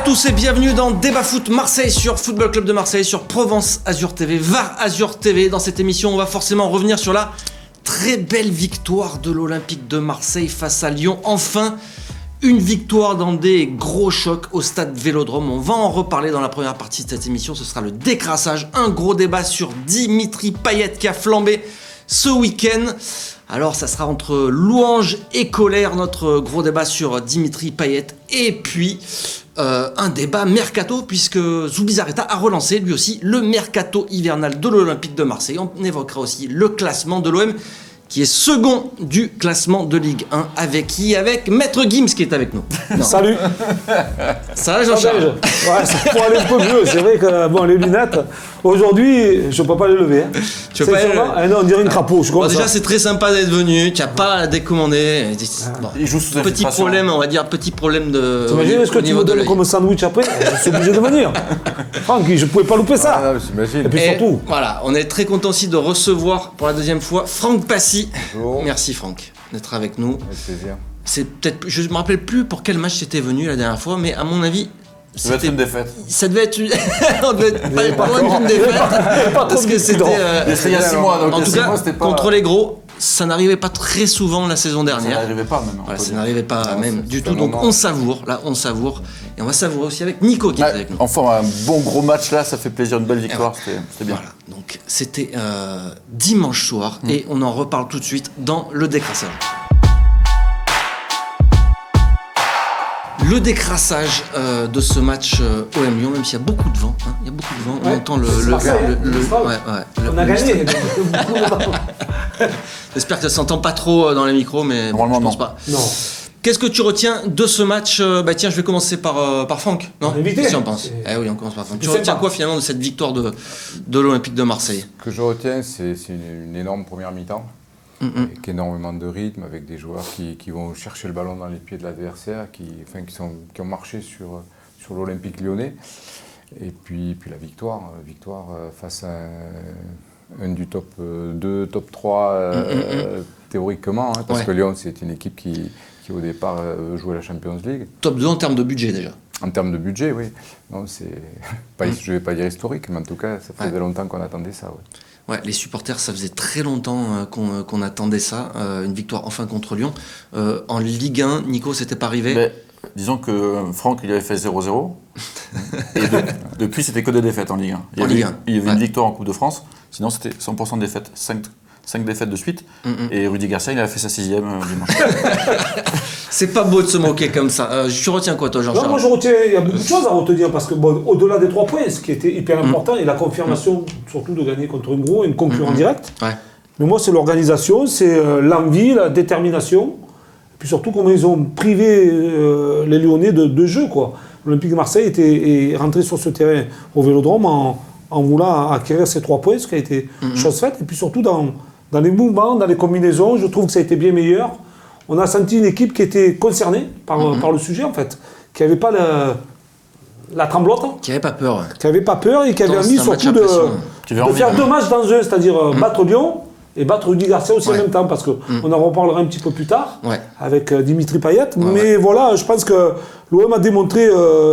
tous et bienvenue dans Débat Foot Marseille sur Football Club de Marseille, sur Provence Azur TV, VAR Azur TV. Dans cette émission, on va forcément revenir sur la très belle victoire de l'Olympique de Marseille face à Lyon. Enfin, une victoire dans des gros chocs au stade Vélodrome. On va en reparler dans la première partie de cette émission. Ce sera le décrassage, un gros débat sur Dimitri Payet qui a flambé ce week-end. Alors ça sera entre louange et colère, notre gros débat sur Dimitri Payet. Et puis un débat mercato, puisque Zubizarreta a relancé lui aussi le mercato hivernal de l'Olympique de Marseille. On évoquera aussi le classement de l'OM, qui est second du classement de Ligue 1. Avec qui? Avec Maître Gims qui est avec nous. Non. Salut. Ça va, Jean-Charles? Ouais, c'est pour aller un peu mieux. C'est vrai que bon, les lunettes, aujourd'hui, je ne peux pas les lever. Hein. Tu veux pas non, on dirait une crapaud. Déjà, c'est très sympa d'être venu. Tu n'as pas à décommander. Bon, il joue sous petit problème, on va dire, petit problème de. T'imagines ce que tu me donnes comme sandwich après? Je suis obligé de venir. Francky, je ne pouvais pas louper ça. Ah, j'imagine. Et puis surtout. Voilà, on est très content aussi de recevoir pour la deuxième fois Franck Passy. Bonjour. Merci Franck d'être avec nous. Avec plaisir. C'est peut-être, je me rappelle plus pour quel match t'étais venu la dernière fois, mais à mon avis, Ça devait être une défaite. Ça devait être une... On devait être pas loin d'une défaite. Parce que c'était... C'était il y a 6 mois, donc en tout cas, c'était pas... contre les gros, ça n'arrivait pas très souvent la saison dernière. Ça n'arrivait pas même. Voilà, ça n'arrivait pas même du tout. Donc on savoure, là on savoure. Et on va savourer aussi avec Nico qui est avec nous. Enfin, un bon gros match là, ça fait plaisir, une belle victoire, c'était bien. Voilà, donc c'était dimanche soir et on en reparle tout de suite dans le décrassage. Le décrassage de ce match OM Lyon, même s'il y a beaucoup de vent, hein, il y a beaucoup de vent, on entend on a gagné. J'espère que ça s'entend pas trop dans les micros, mais bon, je pense pas. Non. Qu'est-ce que tu retiens de ce match? Tiens, je vais commencer par Franck. Non, qu'est-ce que tu en penses? Oui, on commence par Franck. Tu retiens quoi finalement de cette victoire de l'Olympique de Marseille? Ce que je retiens, c'est une énorme première mi-temps, avec énormément de rythme, avec des joueurs qui vont chercher le ballon dans les pieds de l'adversaire, qui ont marché sur l'Olympique lyonnais. Et puis la victoire face à un du top 2, top 3 théoriquement, hein, parce que Lyon, c'est une équipe qui au départ jouait la Champions League. Top 2 en termes de budget déjà. En termes de budget, oui. Non, je ne vais pas dire historique, mais en tout cas, ça faisait longtemps qu'on attendait ça. Ouais. Ouais, les supporters, ça faisait très longtemps qu'on attendait ça, une victoire enfin contre Lyon. En Ligue 1, Nico, c'était pas arrivé. Mais, disons que Franck, il avait fait 0-0, et depuis, c'était que des défaites en Ligue 1. Il y avait une victoire en Coupe de France, sinon c'était 100% de défaites, 5 défaites de suite, et Rudy Garcia, il avait fait sa 6e dimanche. C'est pas beau de se moquer comme ça. Tu retiens quoi, toi, Jean-Charles? Moi, je retiens, il y a beaucoup de choses à retenir, parce que au-delà des 3 points, ce qui était hyper important, et la confirmation, surtout de gagner contre un gros, une concurrent direct. Ouais. Mais moi, c'est l'organisation, c'est l'envie, la détermination, et puis surtout comment ils ont privé les Lyonnais de jeu, quoi. L'Olympique de Marseille est rentré sur ce terrain au Vélodrome en voulant acquérir ces 3 points, ce qui a été chose faite, et puis surtout dans les mouvements, dans les combinaisons, je trouve que ça a été bien meilleur. On a senti une équipe qui était concernée par le sujet, en fait, qui n'avait pas la tremblote. Qui n'avait pas peur. Qui n'avait pas peur et qui avait envie surtout de faire 2 matchs dans un, c'est-à-dire battre Lyon et battre Rudy Garcia aussi en même temps, parce qu'on en reparlera un petit peu plus tard avec Dimitri Payet. Mais voilà, je pense que l'OM a démontré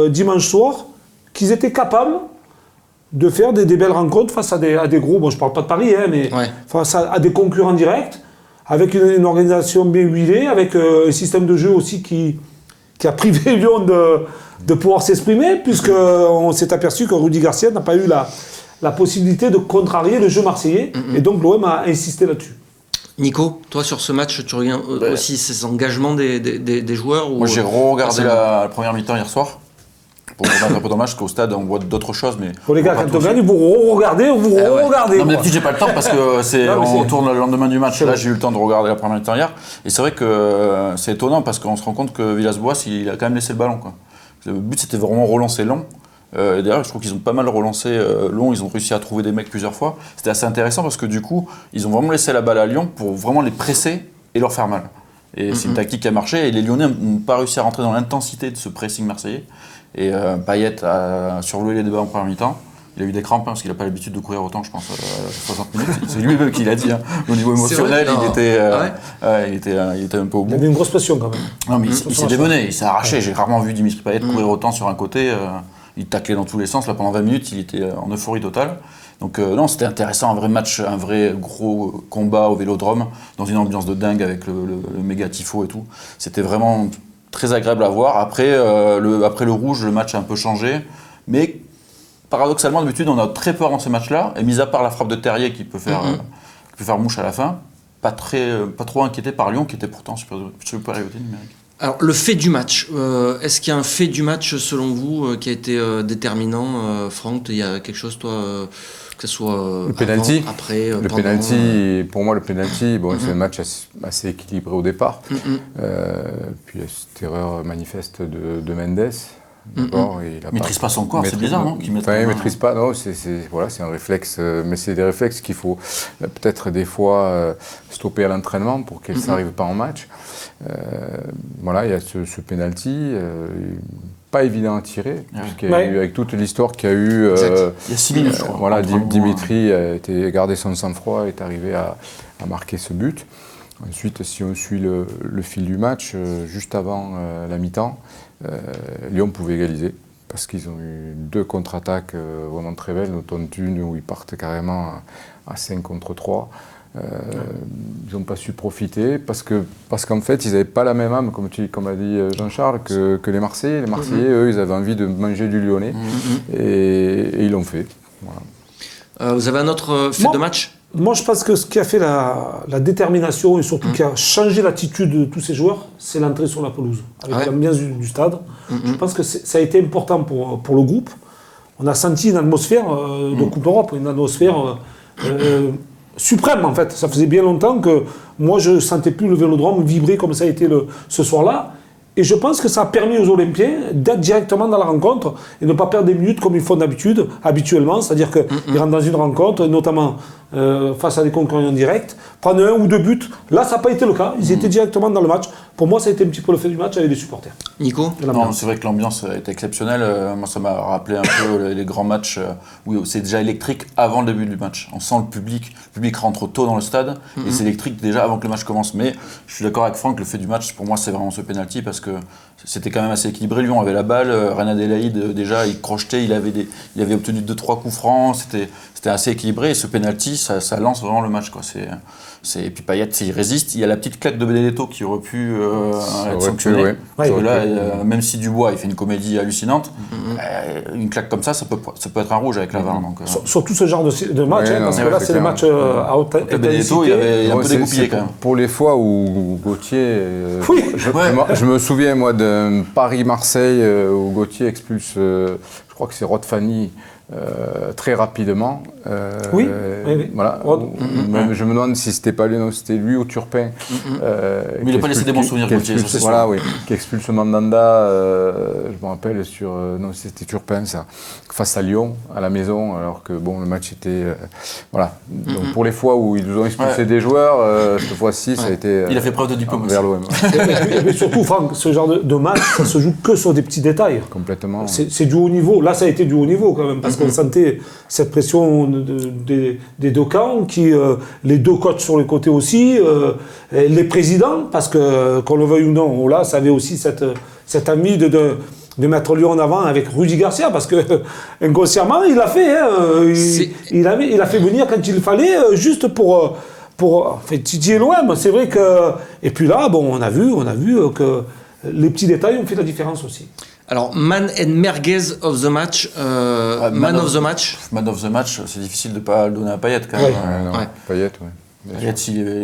dimanche soir qu'ils étaient capables de faire des belles rencontres face à des gros, bon je parle pas de Paris, hein, mais face à des concurrents directs, avec une organisation bien huilée, avec un système de jeu aussi qui a privé Lyon de pouvoir s'exprimer, puisqu'on s'est aperçu que Rudy Garcia n'a pas eu la possibilité de contrarier le jeu marseillais, et donc l'OM a insisté là-dessus. Nico, toi sur ce match, tu regardes aussi ces engagements des joueurs ou... Moi j'ai re-regardé la première mi-temps hier soir. Pour remettre un peu dommage, parce qu'au stade, on voit d'autres choses, mais... Pour les gars, quand on gagne, vous re-regardez. Non, mais d'habitude, j'ai pas le temps, parce que on tourne le lendemain du match. Là, j'ai eu le temps de regarder la première mi-temps hier. Et c'est vrai que c'est étonnant, parce qu'on se rend compte que Villas-Boas, il a quand même laissé le ballon, quoi. Le but, c'était vraiment relancer long. Et d'ailleurs, je trouve qu'ils ont pas mal relancé long. Ils ont réussi à trouver des mecs plusieurs fois. C'était assez intéressant, parce que du coup, ils ont vraiment laissé la balle à Lyon pour vraiment les presser et leur faire mal. Et c'est une tactique qui a marché. Et les Lyonnais n'ont pas réussi à rentrer dans l'intensité de ce pressing marseillais. Et Payet a survolé les débats en première mi-temps. Il a eu des crampes parce qu'il n'a pas l'habitude de courir autant, je pense, 60 minutes. C'est lui-même qui l'a dit. Au niveau émotionnel, il était un peu au bout. Il avait une grosse pression quand même. Non, mais il s'est démené, il s'est arraché. J'ai rarement vu Dimitri Payet courir autant sur un côté. Il taclait dans tous les sens. Là, pendant 20 minutes, il était en euphorie totale. Donc non, c'était intéressant, un vrai match, un vrai gros combat au Vélodrome, dans une ambiance de dingue avec le méga tifo et tout. C'était vraiment très agréable à voir. Après le rouge, le match a un peu changé. Mais paradoxalement, d'habitude, on a très peur dans ces matchs-là. Et mis à part la frappe de Terrier qui peut faire mouche à la fin, pas trop inquiété par Lyon qui était pourtant supériorité numérique. Alors, le fait du match, est-ce qu'il y a un fait du match, selon vous, qui a été déterminant Franck, il y a quelque chose, toi, que ce soit le penalty, après, le pendant... penalty, pour moi, le penalty, c'est un match assez équilibré au départ. Puis il y a cette erreur manifeste de Mendes. Il maîtrise pas son corps, c'est bizarre, non? Il maîtrise pas, non, c'est un réflexe, mais c'est des réflexes qu'il faut peut-être des fois stopper à l'entraînement pour qu'elles ne s'arrivent pas en match. Il y a ce penalty, pas évident à tirer, puisqu'il y a eu, avec toute l'histoire qu'il y a eu. Il y a 6 minutes, je crois. Dimitri a gardé son sang-froid et est arrivé à marquer ce but. Ensuite, si on suit le fil du match, juste avant la mi-temps, Lyon pouvait égaliser parce qu'ils ont eu 2 contre-attaques vraiment très belles, notamment une où ils partent carrément à 5 contre 3. Ils n'ont pas su profiter parce qu'en fait, ils n'avaient pas la même âme, comme a dit Jean-Charles, que les Marseillais. Les Marseillais, eux, ils avaient envie de manger du Lyonnais et ils l'ont fait. Voilà. Vous avez un autre fait de match ? Moi, je pense que ce qui a fait la détermination et surtout qui a changé l'attitude de tous ces joueurs, c'est l'entrée sur la pelouse, avec l'ambiance du stade. Je pense que ça a été important pour le groupe. On a senti une atmosphère de Coupe d'Europe, une atmosphère suprême en fait. Ça faisait bien longtemps que moi, je ne sentais plus le Vélodrome vibrer comme ça a été ce soir-là. Et je pense que ça a permis aux Olympiens d'être directement dans la rencontre et de ne pas perdre des minutes comme ils font habituellement. C'est-à-dire qu'ils rentrent dans une rencontre, notamment face à des concurrents directs, prendre 1 ou 2 buts. Là, ça n'a pas été le cas. Ils étaient directement dans le match. Pour moi, ça a été un petit peu le fait du match avec les supporters. Nico ? Non, c'est vrai que l'ambiance était exceptionnelle. Moi, ça m'a rappelé un peu les grands matchs où c'est déjà électrique avant le début du match. On sent le public rentre tôt dans le stade et c'est électrique déjà avant que le match commence. Mais je suis d'accord avec Franck, le fait du match, pour moi, c'est vraiment ce penalty parce que c'était quand même assez équilibré. Lyon avait la balle, Reine Adélaïde déjà, il crochetait, il avait obtenu 2-3 coups francs. C'était assez équilibré et ce penalty, ça lance vraiment le match, quoi. Et puis Payet, il résiste. Il y a la petite claque de Benedetto qui aurait pu être sanctionnée. Parce que là, même si Dubois il fait une comédie hallucinante, une claque comme ça peut être un rouge avec la VAR. Surtout ce genre de match, parce que là, c'est le match à haute intensité. Benedetto, il avait un peu dégoupillé quand même. Pour les fois où Gauthier... je me souviens, moi, d'un Paris-Marseille où Gauthier expulse, je crois que c'est Rod Fanny, très rapidement. Oui. Voilà. Je me demande si c'était pas lui, non, c'était lui ou Turpin. Mais il n'a pas laissé des bons souvenirs, Gauthier. Voilà, oui. Qui expulse Mandanda, je me rappelle, non, c'était Turpin, ça, face à Lyon, à la maison, alors que bon, le match était. Voilà. Donc pour les fois où ils nous ont expulsé des joueurs, cette fois-ci, ça a été. Il a fait preuve de diplomatie. Vers l'OM. Mais surtout, Franck, ce genre de match, ça se joue que sur des petits détails. Complètement. C'est du haut niveau. Là, ça a été du haut niveau quand même, parce qu'on sentait cette pression des deux camps, les 2 coachs sur les côtés aussi, les présidents, parce que, qu'on le veuille ou non, là, ça avait aussi cette envie de mettre Lyon en avant avec Rudy Garcia, parce que inconsciemment, il l'a fait. Il a fait venir quand il fallait, juste pour titiller l'OM. C'est vrai que... Et puis là, bon, on a vu que les petits détails ont fait la différence aussi. Alors, man and merguez of the match, man of the match. Man of the match, c'est difficile de ne pas le donner à Payet quand même. Payet, Payet,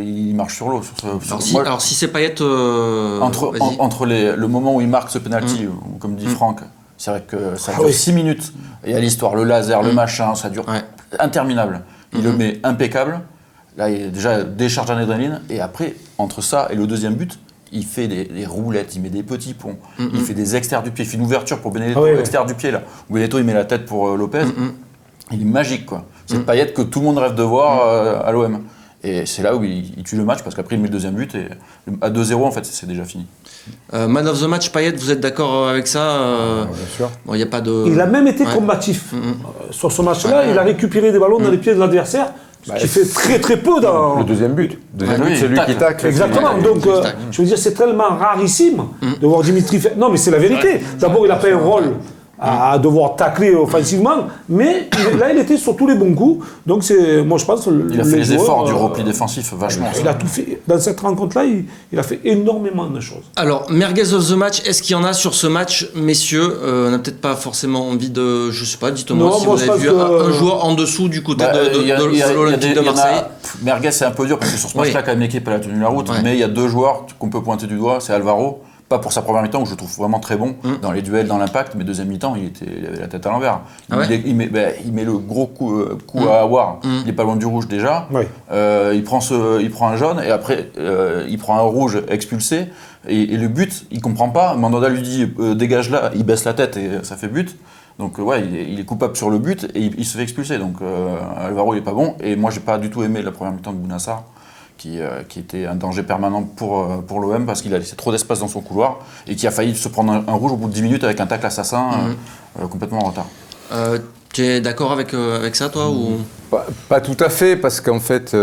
il marche sur l'eau. Alors, si c'est Payet... entre le moment où il marque ce penalty, comme dit Franck, c'est vrai que ça dure 6 minutes. Il y a l'histoire, le laser, le machin, ça dure interminable. Il le met impeccable. Là, il est déjà décharge d'adrénaline. Et après, entre ça et le deuxième but, il fait des roulettes, il met des petits ponts, il fait des extérieurs du pied, il fait une ouverture pour Benedetto, extérieur du pied là, où Benedetto il met la tête pour Lopez. Il est magique, quoi. C'est Payet que tout le monde rêve de voir à l'OM. Et c'est là où il tue le match parce qu'après il met le deuxième but et à 2-0 en fait c'est déjà fini. Man of the match, Payet, vous êtes d'accord avec ça Bien sûr. Bon, y a pas de... Il a même été combatif. Sur ce match-là, il a récupéré des ballons dans les pieds de l'adversaire, qui fait très très peu dans... Le deuxième but. C'est lui qui tacle. Exactement. Donc, je veux dire, c'est tellement rarissime de voir Dimitri faire... Non, mais c'est la vérité. D'abord, il n'a pas un rôle à devoir tacler offensivement, mais là il était sur tous les bons coups, donc moi je pense il a fait les efforts du repli défensif vachement. Il a tout fait, dans cette rencontre-là, il a fait énormément de choses. Alors, merguez of the match, est-ce qu'il y en a sur ce match, messieurs? On n'a peut-être pas forcément envie de, je sais pas, dites-moi si vous avez vu un joueur en dessous du côté de l'Olympique de Marseille. Merguez c'est un peu dur parce que sur ce match-là quand même l'équipe elle a tenu la route, mais il y a deux joueurs qu'on peut pointer du doigt, c'est Alvaro. Pas pour sa première mi-temps où je le trouve vraiment très bon dans les duels, dans l'impact, mais deuxième mi-temps, il avait la tête à l'envers. Il met le gros coup à Aouar, il n'est pas loin du rouge déjà. Oui. Il prend un jaune et après il prend un rouge expulsé. Et le but, il comprend pas. Mandanda lui dit dégage là, il baisse la tête et ça fait but. Donc il est coupable sur le but et il se fait expulser. Donc Alvaro il est pas bon. Et moi j'ai pas du tout aimé la première mi-temps de Bounassar. Qui était un danger permanent pour l'OM parce qu'il a laissé trop d'espace dans son couloir et qui a failli se prendre un rouge au bout de 10 minutes avec un tacle assassin complètement en retard. Tu es d'accord avec ça, toi ou... Pas tout à fait, parce qu'en fait,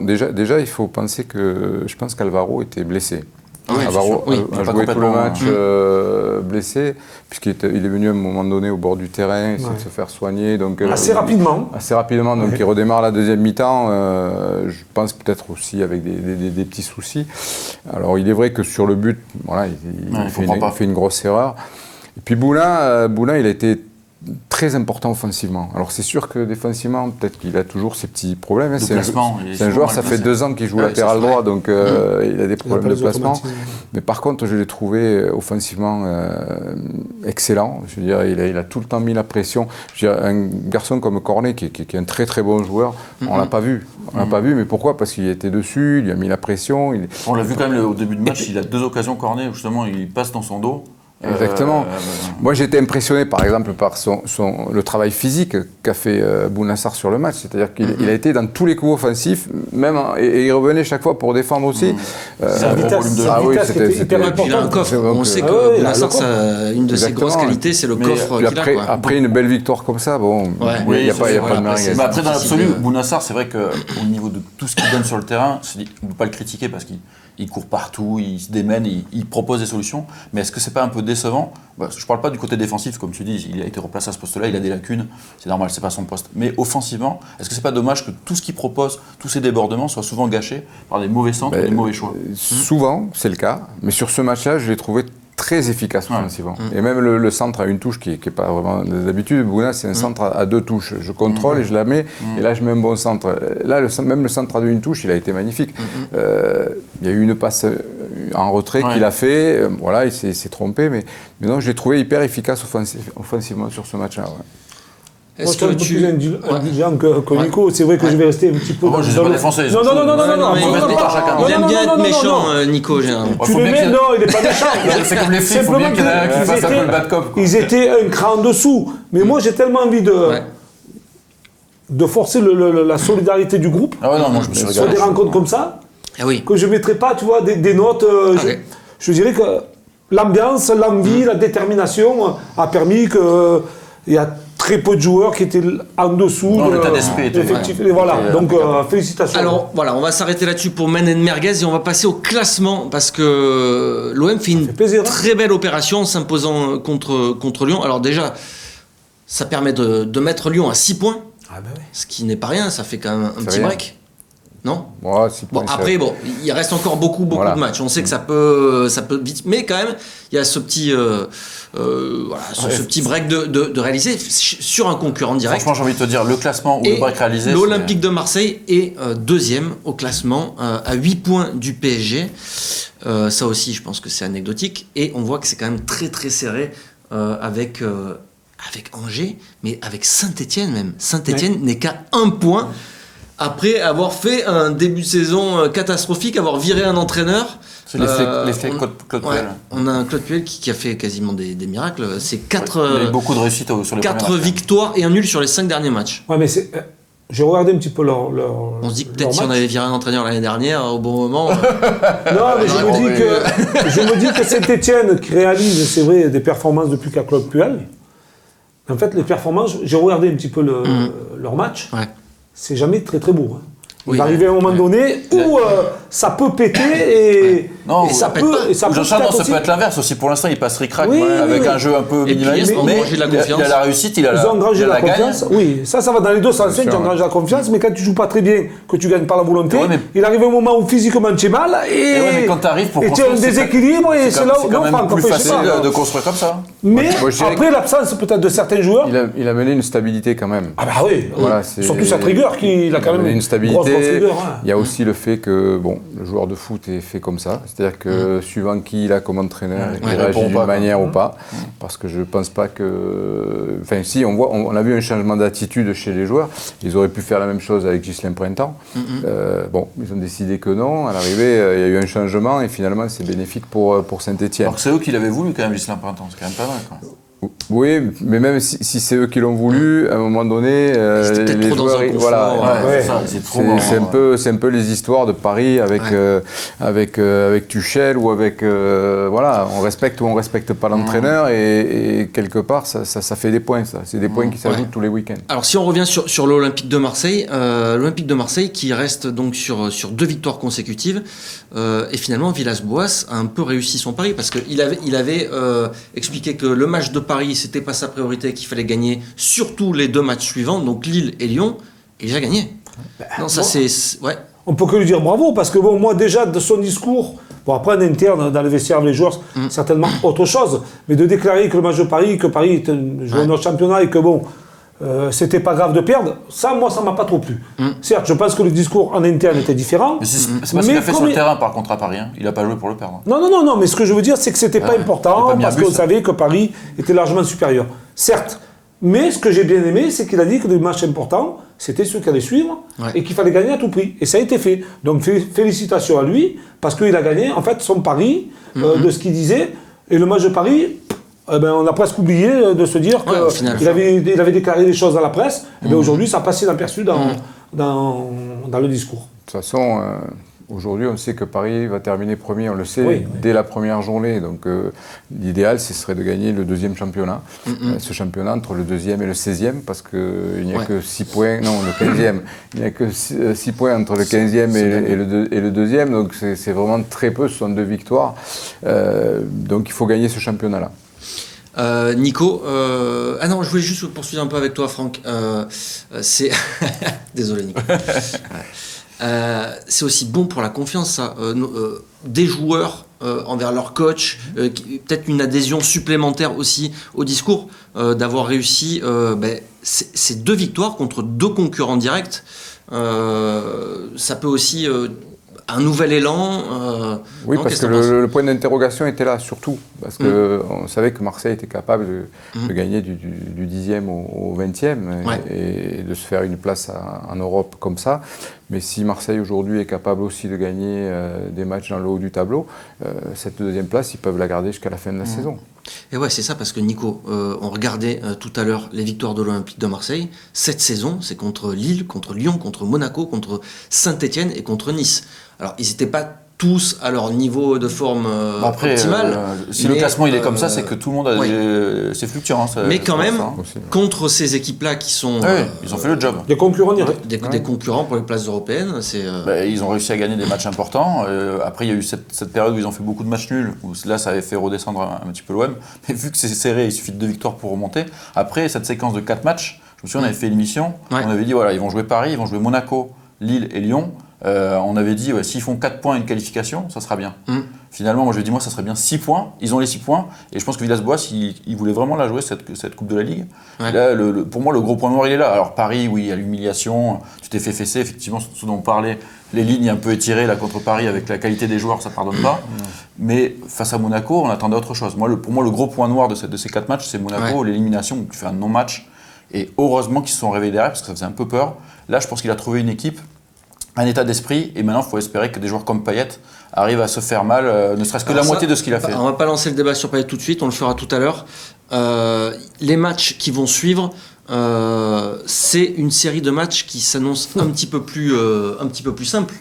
déjà, il faut penser que je pense qu'Alvaro était blessé. Alvaro a joué tout le match blessé, puisqu'il est venu à un moment donné au bord du terrain, essayer de se faire soigner. Donc, assez rapidement, donc il redémarre la deuxième mi-temps, je pense peut-être aussi avec des petits soucis. Alors il est vrai que sur le but, voilà, il fait une grosse erreur. Et puis Boulin, il a été très important offensivement. Alors c'est sûr que défensivement, peut-être qu'il a toujours ses petits problèmes. C'est un joueur, ça fait 2 ans qu'il joue latéral droit, donc il a des problèmes de placement. Mais par contre, je l'ai trouvé offensivement excellent. Je veux dire, il a tout le temps mis la pression. Je veux dire, un garçon comme Cornet, qui est un très très bon joueur, on l'a pas vu. On l'a pas vu, mais pourquoi? Parce qu'il était dessus, il lui a mis la pression. On l'a vu quand même au début de match, il a 2 occasions Cornet où justement il passe dans son dos. Exactement. Moi, j'ai été impressionné, par exemple, par le travail physique qu'a fait Bounassar sur le match. C'est-à-dire qu'il a été dans tous les coups offensifs, et il revenait chaque fois pour défendre aussi. C'est un volume de jeu. C'était important. Il a un coffre. On sait que Bounassar, une de ses grosses qualités, c'est le coffre qu'il a. Après une belle victoire comme ça, il n'y a pas de meringue. Mais après, dans l'absolu, Bounassar, c'est vrai qu'au niveau de tout ce qu'il donne sur le terrain, on ne peut pas le critiquer parce qu'il court partout, il se démène, il propose des solutions. Mais est-ce que c'est pas un peu décevant? Je ne parle pas du côté défensif, comme tu dis, il a été replacé à ce poste-là, il a des lacunes, c'est normal, c'est pas son poste. Mais offensivement, est-ce que c'est pas dommage que tout ce qu'il propose, tous ses débordements, soient souvent gâchés par des mauvais centres, des mauvais choix? Souvent, c'est le cas. Mais sur ce match-là, je l'ai trouvé très efficace offensivement. Et même le centre à une touche qui n'est pas vraiment d'habitude, Bouna, c'est un centre à 2 touches. Je contrôle et je la mets, et là je mets un bon centre. Là, même le centre à une touche, il a été magnifique. Il y a eu une passe en retrait qu'il a fait, voilà, il s'est trompé, mais non, je l'ai trouvé hyper efficace offensivement sur ce match-là. Ouais. Est-ce que tu es indulgent que Nico? C'est vrai que je vais rester un petit peu. Moi, je ne sais pas défoncer. Non. Il aime bien être méchant, Nico. Tu le mets? Non, il n'est pas méchant. C'est comme les filles, il faut bien qu'il fasse un peu le bad cop. Ils étaient un cran en dessous. Mais moi, j'ai tellement envie de forcer la solidarité du groupe sur des rencontres comme ça, que je ne mettrais pas, tu vois, des notes. Je dirais que l'ambiance, l'envie, la détermination a permis qu'il y a très peu de joueurs qui étaient en dessous de l'état d'esprit. Voilà, donc félicitations. Alors voilà, on va s'arrêter là-dessus pour Men and Merguez et on va passer au classement parce que l'OM fait une très belle opération en s'imposant contre Lyon. Alors déjà, ça permet de mettre Lyon à 6 points, ce qui n'est pas rien, ça fait quand même un petit break. Non ? Après, il reste encore beaucoup de matchs. On sait que ça peut vite, mais quand même, il y a ce petit, ce petit break de réaliser sur un concurrent direct. Franchement, j'ai envie de te dire, le classement ou le break réalisé. L'Olympique de Marseille est deuxième au classement à 8 points du PSG. Ça aussi, je pense que c'est anecdotique. Et on voit que c'est quand même très très serré avec Angers, mais avec Saint-Etienne même. Saint-Etienne n'est qu'à 1 point. Après avoir fait un début de saison catastrophique, avoir viré un entraîneur. C'est l'effet Claude Puel. On a un Claude Puel qui a fait quasiment des miracles. C'est 4 beaucoup de réussite sur les 4 victoires et un nul sur les 5 derniers matchs. Ouais, mais j'ai regardé un petit peu leur On se dit que peut-être si on avait viré un entraîneur l'année dernière, au bon moment... Non, mais je me dis que Saint-Etienne, qui réalise, c'est vrai, des performances depuis qu'à Claude Puel, en fait, les performances, j'ai regardé un petit peu leur match, c'est jamais très très beau. Hein. Il va arriver à un moment donné où ça peut péter et ça peut être l'inverse aussi. Pour l'instant, il passe ric-rac avec un jeu un peu minimaliste, mais il a la réussite, il a la confiance. Oui, ça va dans les deux sens. Tu engrages la confiance, mais quand tu joues pas très bien, que tu gagnes par la volonté, il arrive un moment où physiquement tu es mal et quand tu arrives pour tu as un déséquilibre et c'est là où c'est quand même plus facile de construire comme ça. Mais après l'absence peut-être de certains joueurs, il a mené une stabilité quand même. Ah bah oui, surtout sa rigueur qu'il a quand même une stabilité. Il y a aussi le fait que le joueur de foot est fait comme ça, c'est-à-dire que suivant qui il a comme entraîneur, il réagit d'une manière ou pas, parce que je ne pense pas que... Enfin si, on a vu un changement d'attitude chez les joueurs, ils auraient pu faire la même chose avec Ghislain Printemps. Ils ont décidé que non, à l'arrivée il y a eu un changement et finalement c'est bénéfique pour Saint-Etienne. Alors que c'est eux qui l'avaient voulu quand même, Ghislain Printemps, c'est quand même pas mal quoi. Oui, mais même si c'est eux qui l'ont voulu, à un moment donné, les joueurs, c'est un peu les histoires de Paris avec Tuchel ou avec on respecte ou on respecte pas l'entraîneur et quelque part ça fait des points ça, c'est des points qui s'ajoutent tous les week-ends. Alors si on revient sur l'Olympique de Marseille, qui reste donc sur 2 victoires consécutives et finalement Villas-Boas a un peu réussi son pari parce qu'il avait expliqué que le match de Paris, c'était pas sa priorité, qu'il fallait gagner surtout les 2 matchs suivants, donc Lille et Lyon, et il a gagné. On peut que lui dire bravo, parce que moi déjà de son discours, après en interne, dans les vestiaires les joueurs, certainement autre chose, mais de déclarer que le match de Paris, que Paris jouait notre championnat et que c'était pas grave de perdre, ça m'a pas trop plu. Certes, je pense que le discours en interne était différent. Mais c'est pas ce qu'il a fait sur le terrain par contre à Paris, il a pas joué pour le perdre. Non, mais ce que je veux dire, c'est que c'était pas important, parce qu'on savait que Paris était largement supérieur. Certes, mais ce que j'ai bien aimé, c'est qu'il a dit que les matchs importants, c'était ceux qui allaient suivre et qu'il fallait gagner à tout prix. Et ça a été fait. Donc félicitations à lui, parce qu'il a gagné en fait son pari de ce qu'il disait. Et le match de Paris... on a presque oublié de se dire qu'il avait déclaré des choses à la presse. Et aujourd'hui, ça passait inaperçu dans le discours. De toute façon, aujourd'hui, on sait que Paris va terminer premier, on le sait, dès la première journée. Donc l'idéal, ce serait de gagner le 2e championnat. Ce championnat entre le 2e et le 16e, parce qu'il n'y a que 6 points, non, le 15e. Il n'y a que 6 points entre le 15e et le 2e. Donc c'est vraiment très peu, ce sont 2 victoires. Donc il faut gagner ce championnat-là. Nico, je voulais juste poursuivre un peu avec toi, Franck. C'est désolé, Nico. C'est aussi bon pour la confiance, ça. Des joueurs envers leur coach, peut-être une adhésion supplémentaire aussi au discours, d'avoir réussi ces 2 victoires contre 2 concurrents directs. Ça peut aussi un nouvel élan. Oui, parce que le point d'interrogation était là, surtout. Parce qu'on savait que Marseille était capable de gagner du 10e au 20e et de se faire une place en Europe comme ça. Mais si Marseille aujourd'hui est capable aussi de gagner des matchs dans le haut du tableau, cette 2e place, ils peuvent la garder jusqu'à la fin de la saison. Et c'est ça, parce que Nico, on regardait tout à l'heure les victoires de l'Olympique de Marseille. Cette saison, c'est contre Lille, contre Lyon, contre Monaco, contre Saint-Etienne et contre Nice. Alors, ils n'étaient pas tous à leur niveau de forme optimal. Si le classement il est comme ça, c'est que tout le monde c'est fluctuant. Mais quand même, contre ces équipes-là qui sont... ils ont fait le job. Des concurrents directs. Des concurrents pour les places européennes. Ils ont réussi à gagner des matchs importants. Après, il y a eu cette période où ils ont fait beaucoup de matchs nuls, où là, ça avait fait redescendre un petit peu l'OM. Mais vu que c'est serré, il suffit de 2 victoires pour remonter. Après, cette séquence de 4 matchs, je me souviens, on avait fait l'émission, on avait dit, ils vont jouer Paris, ils vont jouer Monaco, Lille et Lyon. On avait dit, s'ils font 4 points et une qualification, ça sera bien. Finalement, moi je dis, ça serait bien 6 points. Ils ont les 6 points. Et je pense que Villas-Boas, il voulait vraiment la jouer, cette Coupe de la Ligue. Là, pour moi, le gros point noir, il est là. Alors Paris, oui, il y a l'humiliation. Tu t'es fait fesser, effectivement, ce dont on parlait. Les lignes un peu étirées là, contre Paris, avec la qualité des joueurs, ça ne pardonne pas. Mais face à Monaco, on attendait autre chose. Pour moi, le gros point noir de ces 4 matchs, c'est Monaco, l'élimination, où tu fais un non-match. Et heureusement qu'ils se sont réveillés derrière, parce que ça faisait un peu peur. Là, je pense qu'il a trouvé une équipe, un état d'esprit, et maintenant il faut espérer que des joueurs comme Payet arrivent à se faire mal, ne serait-ce que la moitié de ce qu'il a fait. On va pas lancer le débat sur Payet tout de suite, on le fera tout à l'heure. Les matchs qui vont suivre, c'est une série de matchs qui s'annonce un petit peu plus simple,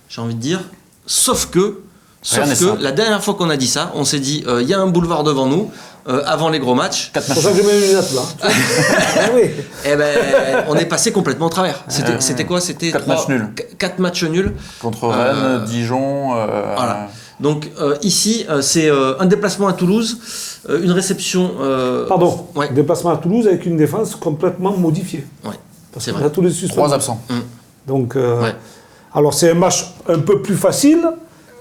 j'ai envie de dire. Sauf que la dernière fois qu'on a dit ça, on s'est dit il y a un boulevard devant nous. Avant les gros matchs. C'est pour ça que je mets une lunette là. Oui. Et on est passé complètement au travers. C'était quoi? C'était 4 matchs nuls. 4 matchs nuls. Contre Rennes, Dijon. Voilà. Donc ici, c'est un déplacement à Toulouse, une réception. Un déplacement à Toulouse avec une défense complètement modifiée. Ouais. C'est vrai. 3 absents. Donc, alors c'est un match un peu plus facile.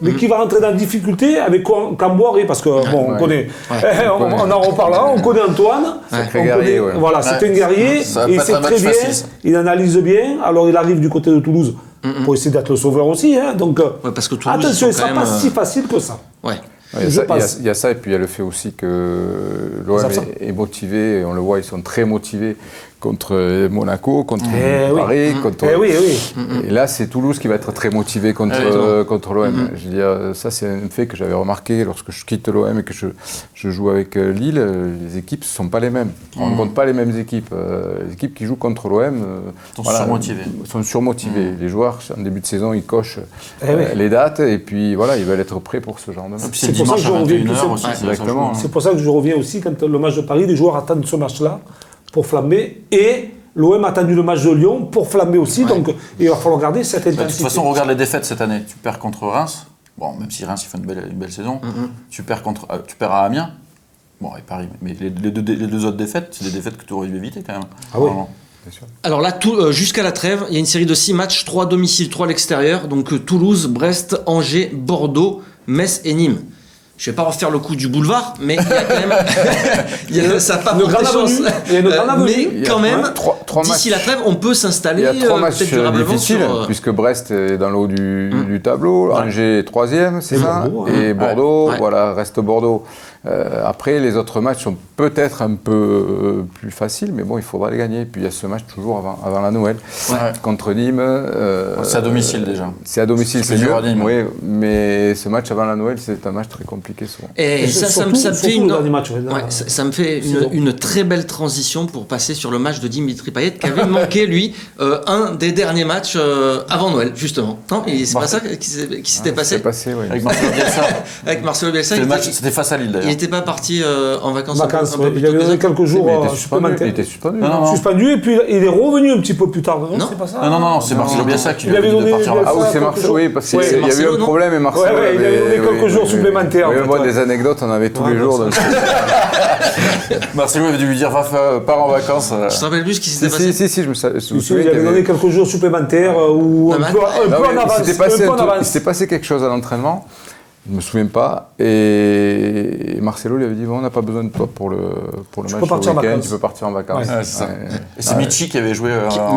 Mais qui va rentrer dans la difficulté avec Camboire, parce que on connaît, on en reparlera, on connaît Antoine, voilà, c'est un guerrier, et il sait très bien, il analyse bien, alors il arrive du côté de Toulouse pour essayer d'être le sauveur aussi, donc parce que Toulouse, attention, il ne sera pas si facile que ça. Il y a ça, et puis il y a le fait aussi que l'OM est motivé, on le voit, ils sont très motivés contre Monaco, contre Paris, et là c'est Toulouse qui va être très motivé contre l'OM. Je veux dire, ça c'est un fait que j'avais remarqué lorsque je quitte l'OM et que je joue avec Lille, les équipes ne sont pas les mêmes. On ne compte pas les mêmes équipes. Les équipes qui jouent contre l'OM sont surmotivées. Les joueurs, en début de saison, ils cochent les dates et puis voilà, ils veulent être prêts pour ce genre de match. C'est pour ça que je reviens C'est pour ça que je reviens aussi quand le match de Paris, les joueurs attendent ce match-là pour flamber, et l'OM a attendu le match de Lyon pour flamber aussi, donc il va falloir garder cette intensité. De toute façon, regarde les défaites cette année. Tu perds contre Reims, bon, même si Reims il fait une belle saison, tu perds à Amiens, bon, et Paris, mais les deux autres défaites, c'est des défaites que tu aurais dû éviter quand même. Ah oui. Alors là, jusqu'à la trêve, il y a une série de 6 matchs, 3 à domicile, 3 à l'extérieur, donc Toulouse, Brest, Angers, Bordeaux, Metz et Nîmes. Je ne vais pas refaire le coup du boulevard, mais il y a quand même. Ça n'a pas porté chance. Mais quand même, d'ici la trêve, on peut s'installer. Il y a 3 matchs difficiles, puisque Brest est dans le haut du tableau, Angers est 3e, c'est ça, et Bordeaux, reste Bordeaux. Après, les autres matchs sont peut-être un peu plus faciles, mais bon, il faudra les gagner. Et puis il y a ce match toujours avant la Noël contre Nîmes. C'est à domicile déjà. C'est à domicile, c'est dur, oui, mais ce match avant la Noël, c'est un match très compliqué souvent. Et ça me fait une très belle transition pour passer sur le match de Dimitri Payet qui avait manqué, lui, un des derniers matchs avant Noël, justement. Non, c'est pas ça qui s'était passé. C'est passé, oui. Avec Marcelo Bielsa. Avec Marcelo Bielsa. C'était face à Lille d'ailleurs. Il n'était pas parti en vacances. Il avait donné quelques jours supplémentaires. Il était suspendu. Suspendu, et puis il est revenu un petit peu plus tard. Non, c'est pas ça. Non, c'est Marcelo Bielsa qui lui avait dit de partir en vacances. Ah oui, c'est Marcelo, oui, parce qu'il y a eu un problème et Marcelo. Il avait donné quelques jours supplémentaires. Oui, moi, des anecdotes, on avait tous les jours. Marcelo avait dû lui dire pars en vacances. Je te rappelle plus ce qui s'était passé. Si, je me souviens. Il avait donné quelques jours supplémentaires ou un peu en avance. Il s'était passé quelque chose à l'entraînement. Je ne me souviens pas. Et Marcelo lui avait dit on n'a pas besoin de toi pour le match du week-end, tu peux partir en vacances. Ouais, c'est ça. Et c'est Michi qui avait joué en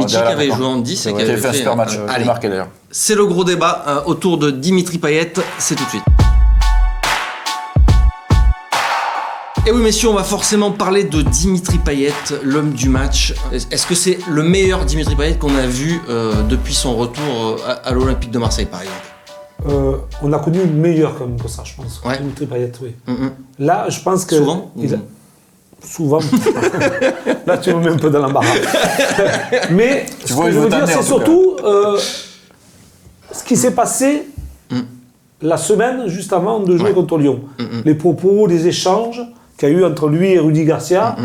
10 et qui avait fait un super match. Il marquait d'ailleurs. C'est le gros débat autour de Dimitri Payet. C'est tout de suite. Et oui, messieurs, on va forcément parler de Dimitri Payet, l'homme du match. Est-ce que c'est le meilleur Dimitri Payet qu'on a vu depuis son retour à l'Olympique de Marseille, par exemple? On a connu meilleur quand même que ça, je pense. Dimitri Payet, oui. Là, je pense que... Souvent. Là, tu me mets un peu dans l'embarras. Mais ce que je veux dire, c'est surtout ce qui s'est passé la semaine juste avant de jouer contre Lyon. Les propos, les échanges qu'il y a eu entre lui et Rudy Garcia.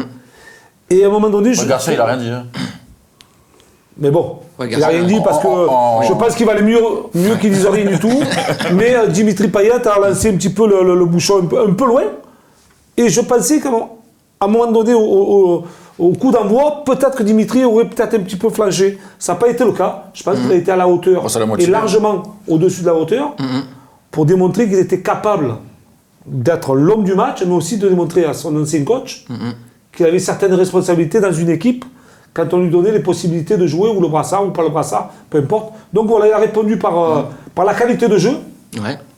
Et à un moment donné... Garcia, il n'a rien dit. Mais bon, il n'a rien dit parce que je pense qu'il valait mieux qu'il dise rien du tout. Mais Dimitri Payet a lancé un petit peu le bouchon un peu loin. Et je pensais qu'à un moment donné, au coup d'envoi, peut-être que Dimitri aurait peut-être un petit peu flanché. Ça n'a pas été le cas. Je pense qu'il a été à la hauteur et largement au-dessus de la hauteur pour démontrer qu'il était capable d'être l'homme du match, mais aussi de démontrer à son ancien coach qu'il avait certaines responsabilités dans une équipe quand on lui donnait les possibilités de jouer, ou le brassard, ou pas le brassard, peu importe. Donc voilà, il a répondu par la qualité de jeu,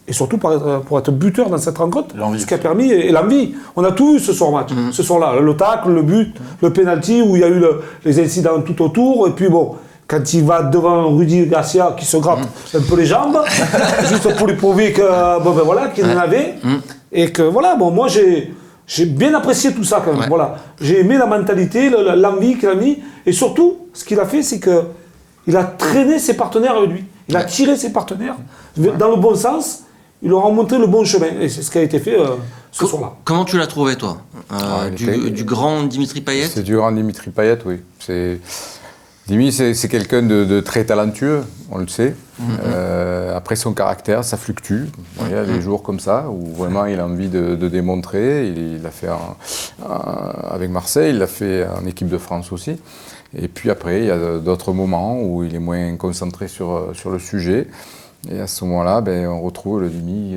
et surtout pour être buteur dans cette rencontre, ce qui a permis, et l'envie. On a tout vu ce soir-là, le tacle, le but, le penalty, où il y a eu les incidents tout autour, et puis bon, quand il va devant Rudy Garcia, qui se gratte un peu les jambes, juste pour lui prouver que, qu'il en avait, et que voilà, bon, moi j'ai J'ai bien apprécié tout ça quand même. Voilà. J'ai aimé la mentalité, l'envie qu'il a mis. Et surtout, ce qu'il a fait, c'est qu'il a traîné ses partenaires avec lui. Il a tiré ses partenaires dans le bon sens. Il leur a montré le bon chemin. Et c'est ce qui a été fait ce soir-là. Comment tu l'as trouvé, toi du grand Dimitri Payet? C'est du grand Dimitri Payet, oui. Dimi, c'est quelqu'un de très talentueux, on le sait. Après, son caractère, ça fluctue. Il y a des jours comme ça où vraiment il a envie de démontrer. Il l'a fait avec Marseille, il l'a fait en équipe de France aussi. Et puis après, il y a d'autres moments où il est moins concentré sur le sujet. Et à ce moment-là, on retrouve le Dimi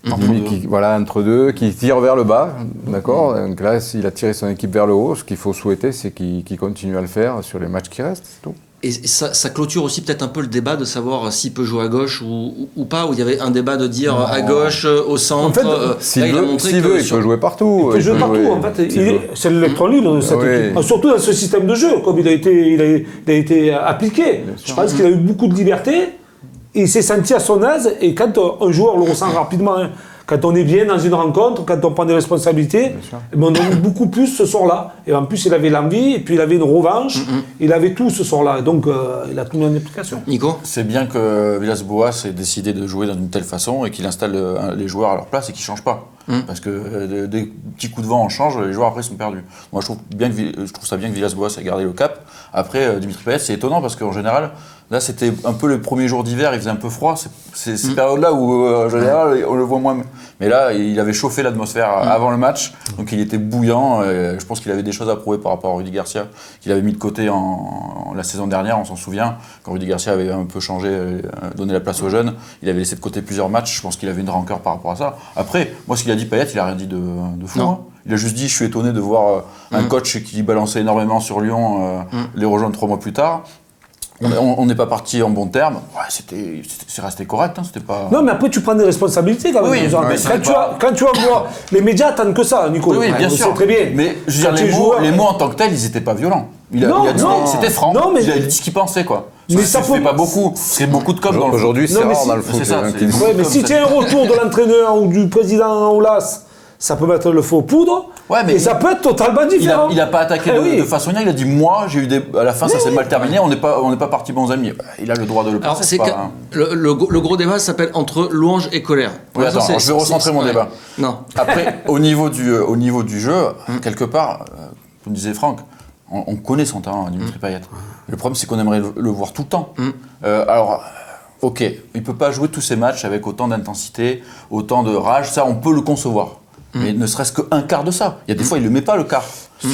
entre deux, qui tire vers le bas, d'accord. Donc là, s'il a tiré son équipe vers le haut, ce qu'il faut souhaiter, c'est qu'il continue à le faire sur les matchs qui restent, c'est tout. Et ça clôture aussi peut-être un peu le débat de savoir s'il peut jouer à gauche ou pas, où il y avait un débat de dire à gauche, au centre. En fait, s'il veut, il peut jouer partout. Il peut jouer partout, en fait. C'est l'électron libre, cette équipe. Surtout dans ce système de jeu, comme il a été appliqué. Je pense qu'il a eu beaucoup de liberté. Il s'est senti à son aise, et quand un joueur le ressent rapidement, quand on est bien dans une rencontre, quand on prend des responsabilités, on donne beaucoup plus ce soir-là. Et en plus, il avait l'envie, et puis il avait une revanche, il avait tout ce soir-là. Donc, il a tout mis en application. Nico ? C'est bien que Villas-Boas ait décidé de jouer d'une telle façon et qu'il installe les joueurs à leur place et qu'ils ne changent pas. Parce que des petits coups de vent en change, les joueurs après sont perdus. Moi, je trouve ça bien que Villas-Boas ait gardé le cap. Après, Dimitri Payet, c'est étonnant parce qu'en général, là, c'était un peu le premier jour d'hiver, il faisait un peu froid. C'est ces périodes-là où, en général, on le voit moins. Mais là, il avait chauffé l'atmosphère avant le match, donc il était bouillant. Je pense qu'il avait des choses à prouver par rapport à Rudy Garcia, qu'il avait mis de côté la saison dernière, on s'en souvient, quand Rudy Garcia avait un peu changé, donné la place aux jeunes. Il avait laissé de côté plusieurs matchs, je pense qu'il avait une rancœur par rapport à ça. Après, moi, ce qu'il a dit Payet, il a rien dit de fou. Hein. Il a juste dit, je suis étonné de voir un coach qui balançait énormément sur Lyon les rejoindre 3 mois plus tard. On n'est pas parti en bons termes. Ouais, c'est resté correct. Hein, c'était pas... Non, mais après, tu prends des responsabilités quand même. Oui, quand tu vas voir, les médias attendent que ça, Nico. Oui, bien sûr. C'est très bien. Mais je veux dire, les mots en tant que tels, ils n'étaient pas violents. Il a dit, c'était franc. Non, mais il a dit ce qu'il pensait, quoi. Mais ça fait pas beaucoup. C'est beaucoup de com' dans le foot. Aujourd'hui, c'est rare dans le foot. Mais si tu as un retour de l'entraîneur ou du président en Oulas, ça peut mettre le faux poudre, et ça peut être totalement différent. Il n'a pas attaqué de façon il a dit moi, j'ai eu à la fin ça s'est mal terminé, on n'est pas partis bons amis. Il a le droit de le penser. Alors le gros débat s'appelle entre louange et colère. Oui, attends, je vais recentrer mon débat. Non. Après, au niveau du jeu, quelque part, comme disait Franck, on connaît son talent, Dimitri Payet. Le problème, c'est qu'on aimerait le voir tout le temps. Alors, ok, il ne peut pas jouer tous ces matchs avec autant d'intensité, autant de rage, ça on peut le concevoir. Mais ne serait-ce qu'un quart de ça. Il y a des fois, il ne le met pas, le quart. Je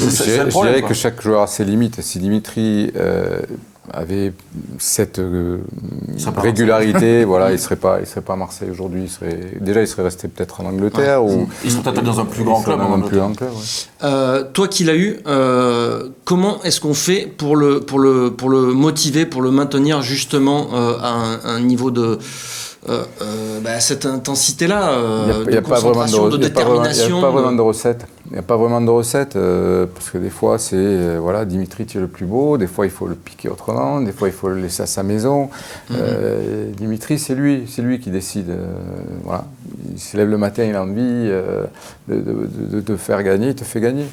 dirais que chaque joueur a ses limites. Si Dimitri avait cette régularité, voilà, il serait pas à Marseille aujourd'hui. Il serait resté peut-être en Angleterre. Ou ils sont peut-être dans un plus grand club. Toi qui l'as eu, comment est-ce qu'on fait pour le motiver, pour le maintenir justement à un niveau de... cette intensité-là, de concentration, de détermination. Il n'y a pas vraiment de recette. Il n'y a pas vraiment de recette, parce que des fois, c'est Dimitri, tu es le plus beau, des fois, il faut le piquer autrement, des fois, il faut le laisser à sa maison. Dimitri, c'est lui qui décide. Voilà. Il se lève le matin, il a envie de te faire gagner, il te fait gagner.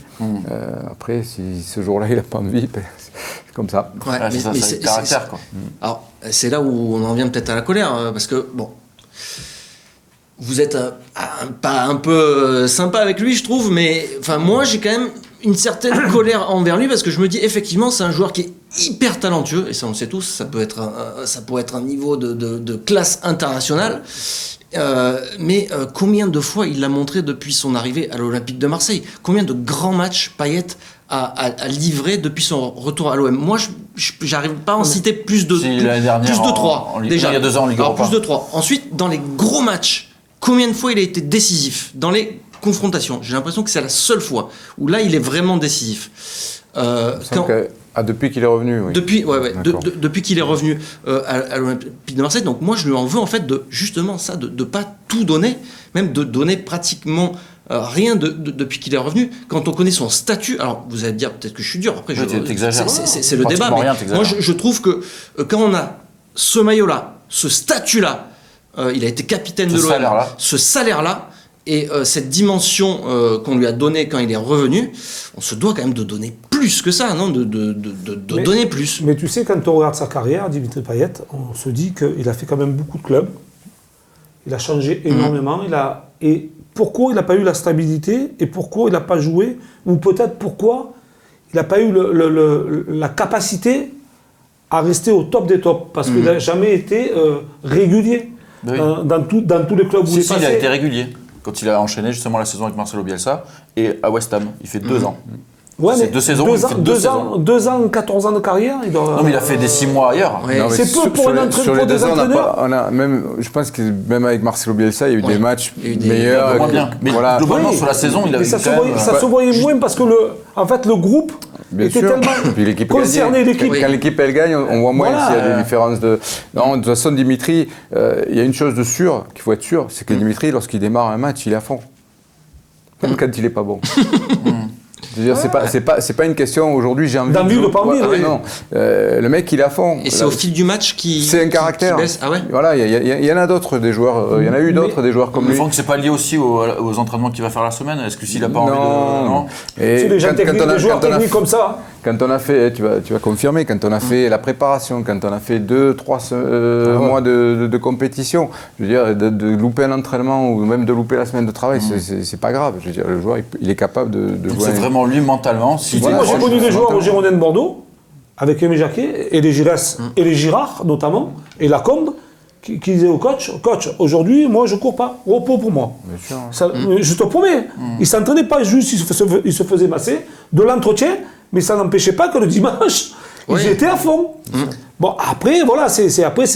Après, si ce jour-là, il n'a pas envie, c'est comme ça. Ouais, c'est le caractère, quoi. Alors, c'est là où on en vient peut-être à la colère, parce que, bon, vous êtes pas un peu sympa avec lui, je trouve, mais moi, j'ai quand même une certaine colère envers lui, parce que je me dis, effectivement, c'est un joueur qui est hyper talentueux, et ça, on le sait tous, ça pourrait être un niveau de classe internationale. Mais combien de fois il l'a montré depuis son arrivée à l'Olympique de Marseille? Combien de grands matchs Payet a livré depuis son retour à l'OM? Moi, j'arrive pas à en citer plus de 3 déjà. Il y a 2 ans en Ligue Europa. Plus de 3. Ensuite, dans les gros matchs, combien de fois il a été décisif? Dans les confrontations, j'ai l'impression que c'est la seule fois où là, il est vraiment décisif. Depuis qu'il est revenu, oui. Depuis qu'il est revenu à l'Olympique de Marseille. Donc moi, je lui en veux en fait justement ça, de pas tout donner, même de donner pratiquement rien depuis qu'il est revenu. Quand on connaît son statut, alors vous allez me dire peut-être que je suis dur. Après, t'exagères. C'est le débat. Mais moi, je trouve que quand on a ce maillot-là, ce statut-là, il a été capitaine de l'OM, ce salaire-là. Et cette dimension qu'on lui a donnée quand il est revenu, on se doit quand même de donner plus que ça, non, de donner plus. Mais tu sais, quand on regarde sa carrière, Dimitri Payet, on se dit qu'il a fait quand même beaucoup de clubs. Il a changé énormément. Et pourquoi il n'a pas eu la stabilité et pourquoi il n'a pas joué, ou peut-être pourquoi il n'a pas eu la capacité à rester au top des tops, parce qu'il n'a jamais été régulier dans tous les clubs où il est passé. Il a été régulier quand il a enchaîné justement la saison avec Marcelo Bielsa et à West Ham. Il fait 2 ans. Ouais, c'est 2 saisons, il fait 2 saisons. 2 ans, 14 ans de carrière. Non, mais il a fait des 6 mois ailleurs. Ouais. Non, c'est peu pour un entraîneur. Sur les 2 ans, je pense que même avec Marcelo Bielsa, il y a eu des matchs meilleurs. Moins bien. Mais voilà. globalement, sur la saison, il a eu ça se voyait moins parce que le groupe était tellement concerné. Quand l'équipe elle gagne, on voit moins s'il y a des différences de. Non, de toute façon, Dimitri, il y a une chose de sûr qu'il faut être sûr, c'est que Dimitri, lorsqu'il démarre un match, il est à fond. Même quand il n'est pas bon. Je veux dire, c'est pas une question aujourd'hui, j'ai envie de le parler. Non, le mec, il est à fond. Et c'est au fil du match qui. C'est un caractère. Ah ouais. Voilà, il y en a d'autres, des joueurs. Il y en a eu d'autres, des joueurs comme lui. Franck, c'est pas lié aussi aux entraînements qu'il va faire la semaine. Est-ce que s'il a pas envie de. Non. C'est des gens techniques, des joueurs techniques comme ça. Quand on a fait, tu vas confirmer, quand on a fait la préparation, quand on a fait 2-3 mois de compétition, je veux dire, de louper un entraînement ou même de louper la semaine de travail, c'est pas grave. Je veux dire, le joueur, il est capable de jouer. C'est vraiment lui mentalement. Moi, j'ai connu des joueurs au Girondins de Bordeaux, avec Aimé Jacquet, et les Giresse, et les Girard notamment, et Lacombe, qui disaient au coach, aujourd'hui, moi, je cours pas, repos pour moi. Bien sûr. Ça, je te promets, il s'entraînait pas juste, il se faisait masser, de l'entretien, mais ça n'empêchait pas que le dimanche, ils étaient à fond. Bon, après, voilà, c'est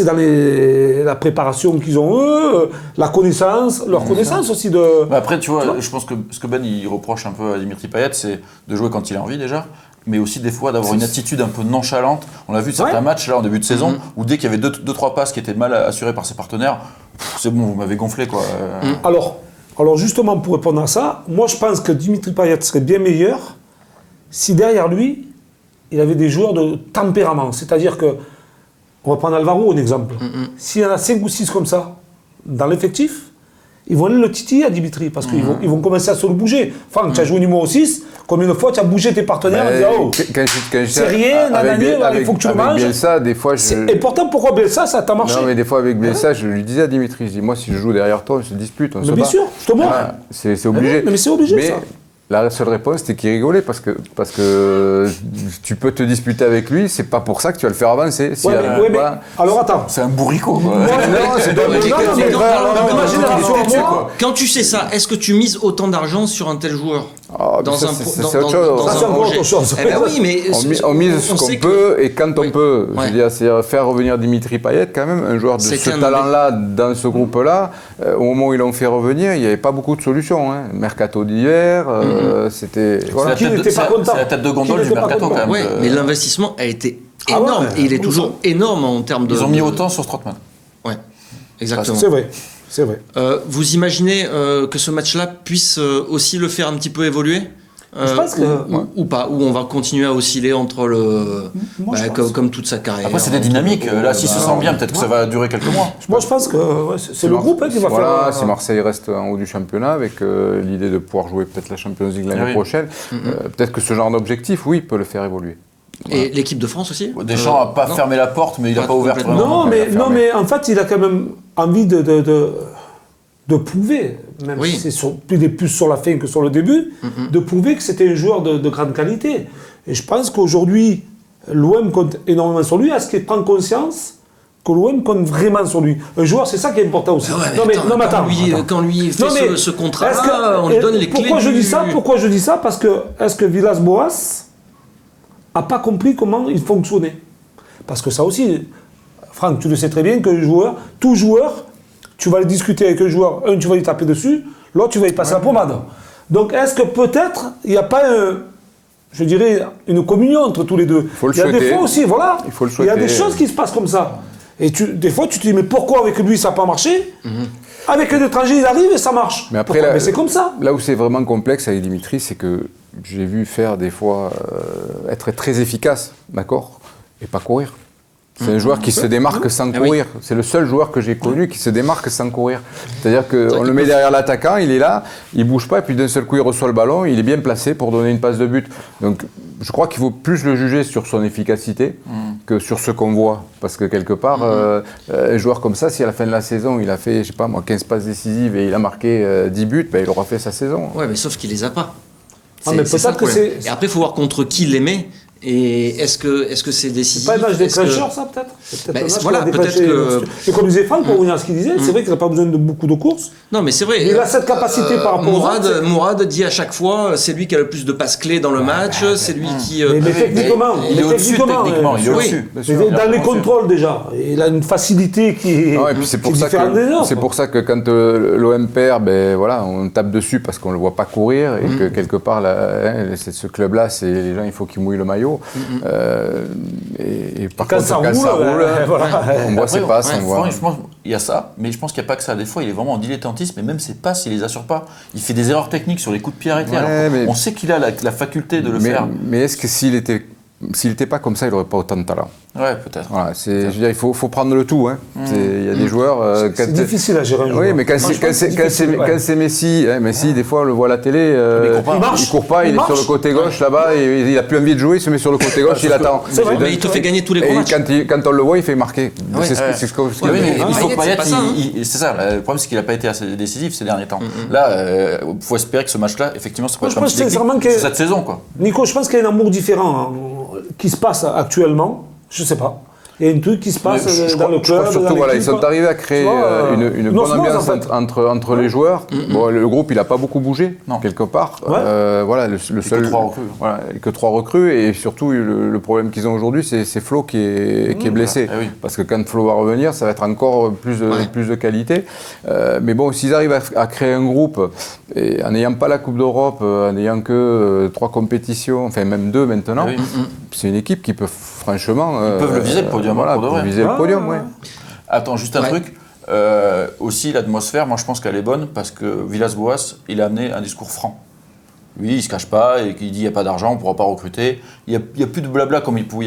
dans la préparation qu'ils ont eux, la connaissance, leur connaissance aussi de... Après, tu vois, je pense que ce que Ben il reproche un peu à Dimitri Payet, c'est de jouer quand il a envie déjà, mais aussi des fois d'avoir une attitude un peu nonchalante. On l'a vu certains matchs là en début de saison, où dès qu'il y avait 2-3 passes qui étaient mal assurées par ses partenaires, c'est bon, vous m'avez gonflé quoi. Alors justement, pour répondre à ça, moi je pense que Dimitri Payet serait bien meilleur si derrière lui, il avait des joueurs de tempérament. C'est-à-dire que, on va prendre Alvaro en exemple. S'il y en a 5 ou 6 comme ça, dans l'effectif, ils vont aller le titiller à Dimitri, parce qu'ils vont commencer à se le bouger. Franck, tu as joué numéro 6, combien de fois tu as bougé tes partenaires en disant, c'est rien, il faut que tu le manges. Avec Bielsa, des fois, Et pourtant, pourquoi Bielsa, ça t'a marché? Non, mais des fois, avec Bielsa, je lui disais à Dimitri, je dis, moi, si je joue derrière toi, on se dispute, on se bat. Bien sûr, je te montre. C'est obligé. Mais c'est obligé, ça. La seule réponse, c'était qu'il rigolait parce que tu peux te disputer avec lui, c'est pas pour ça que tu vas le faire avancer. Alors attends. C'est un bourricot. Quand tu sais ça, est-ce que tu mises autant d'argent sur un tel joueur c'est autre chose. Eh ben oui, mais on mise ce qu'on peut et quand on peut. Je veux dire, c'est faire revenir Dimitri Payet quand même, un joueur de ce talent-là dans ce groupe-là. Au moment où ils l'ont fait revenir, il n'y avait pas beaucoup de solutions. Mercato d'hiver. C'était. Voilà. C'est la tête de gondole du mercato quand même. Ouais, mais l'investissement a été énorme et il est toujours énorme en termes de. Ils ont mis autant sur Strootman. Ouais, exactement. C'est vrai. Vous imaginez que ce match-là puisse aussi le faire un petit peu évoluer je pense que... ou pas, ou on va continuer à osciller entre comme toute sa carrière. Après c'est des dynamiques, là s'il se sent bien peut-être que ça va durer quelques mois. Moi je pense que c'est le groupe qui va faire... Si Marseille reste en haut du championnat avec l'idée de pouvoir jouer peut-être la Champions League l'année prochaine, peut-être que ce genre d'objectif, peut le faire évoluer. Et l'équipe de France aussi Deschamps n'a pas fermé la porte, mais il n'a pas ouvert vraiment. Mais en fait il a quand même envie de prouver, même si c'est plus sur la fin que sur le début, de prouver que c'était un joueur de grande qualité. Et je pense qu'aujourd'hui, l'OM compte énormément sur lui. Est-ce qu'il prend conscience que l'OM compte vraiment sur lui? Un joueur, c'est ça qui est important aussi. Quand lui fait ce contrat, on lui donne les clés. Pourquoi je dis ça? Parce que est-ce que Villas-Boas n'a pas compris comment il fonctionnait? Parce que ça aussi, Franck, tu le sais très bien que tout joueur, tu vas le discuter avec un joueur, tu vas lui taper dessus, l'autre, tu vas y passer la pommade. Donc, est-ce que peut-être, il n'y a pas, une communion entre tous les deux? Il y a des fois aussi, il faut le souhaiter. Il y a des choses qui se passent comme ça. Et des fois, tu te dis, mais pourquoi avec lui, ça n'a pas marché? Avec un étranger, il arrive et ça marche. Mais après, c'est comme ça. Là où c'est vraiment complexe avec Dimitri, c'est que j'ai vu faire des fois, être très efficace, d'accord, et pas courir. C'est un joueur qui se démarque sans courir. Oui. C'est le seul joueur que j'ai connu qui se démarque sans courir. C'est-à-dire qu'on le met derrière l'attaquant, il est là, il bouge pas, et puis d'un seul coup il reçoit le ballon, il est bien placé pour donner une passe de but. Donc je crois qu'il faut plus le juger sur son efficacité que sur ce qu'on voit. Parce que quelque part, un joueur comme ça, si à la fin de la saison il a fait, je sais pas moi, 15 passes décisives et il a marqué 10 buts, ben, il aura fait sa saison. Ouais, mais sauf qu'il les a pas. Mais peut-être que c'est... Et après, il faut voir contre qui il les met. Et est-ce que c'est décisif? C'est pas un match des crashers, ça, peut-être? C'est peut-être voilà, peut-être que... Et comme disait Franck, pour revenir à ce qu'il disait, c'est vrai qu'il n'a pas besoin de beaucoup de courses. Non, mais c'est vrai. Il a cette capacité par rapport Mourad dit à chaque fois, c'est lui qui a le plus de passes clés dans le match, c'est lui qui... Mais techniquement, il est au-dessus, techniquement, il est au-dessus. Dans les contrôles, déjà. Il a une facilité qui est différente des autres. C'est pour ça que quand l'OM perd, ben voilà, on tape dessus parce qu'on ne le voit pas courir et que quelque part, ce club-là, les gens, il faut qu'ils mouillent le maillot. Et par contre, quand ça roule, on voit ses passes. Franchement, il y a ça, mais je pense qu'il n'y a pas que ça. Des fois, il est vraiment en dilettantisme, et même ses passes, il les assure pas. Il fait des erreurs techniques sur les coups de pied arrêtés. On sait qu'il a la faculté de le faire. Mais est-ce que s'il n'était pas comme ça, il n'aurait pas autant de talent? Ouais, peut-être. Voilà, je veux dire, il faut prendre le tout. Il y a des joueurs... c'est difficile à gérer un joueur. Oui, mais quand c'est Messi, Messi, des fois, on le voit à la télé, il court pas, il est sur le côté gauche, là-bas, et il n'a plus envie de jouer, il se met sur le côté gauche, il attend. C'est vrai, mais il te fait gagner tous les gros matchs. Quand on le voit, il fait marquer. C'est ce que il faut que Payet, c'est ça, le problème, c'est qu'il n'a pas été assez décisif ces derniers temps. Là, il faut espérer que ce match-là, effectivement, ça peut être un petit déclic cette saison. Nico, je pense qu'il y a un amour différent qui se passe actuellement. Je sais pas. Il y a un truc qui se passe dans le club. Surtout, voilà, ils sont arrivés à créer une bonne ambiance entre les joueurs. Bon, le groupe, il n'a pas beaucoup bougé, quelque part. Voilà, le seul. Que 3 recrues. Et surtout, le problème qu'ils ont aujourd'hui, c'est Flo qui est blessé. Parce que quand Flo va revenir, ça va être encore plus de qualité. Mais bon, s'ils arrivent à créer un groupe, et en n'ayant pas la Coupe d'Europe, en n'ayant que 3 compétitions, enfin même 2 maintenant, c'est une équipe qui peut franchement. Ils peuvent le viser le podium. Voilà, pour viser le podium, ouais. Attends, juste un truc. Aussi, l'atmosphère, moi je pense qu'elle est bonne parce que Villas-Boas, il a amené un discours franc. Lui, il ne se cache pas et qu'il dit qu'il n'y a pas d'argent, on ne pourra pas recruter. Il n'y a plus de blabla comme il pouvait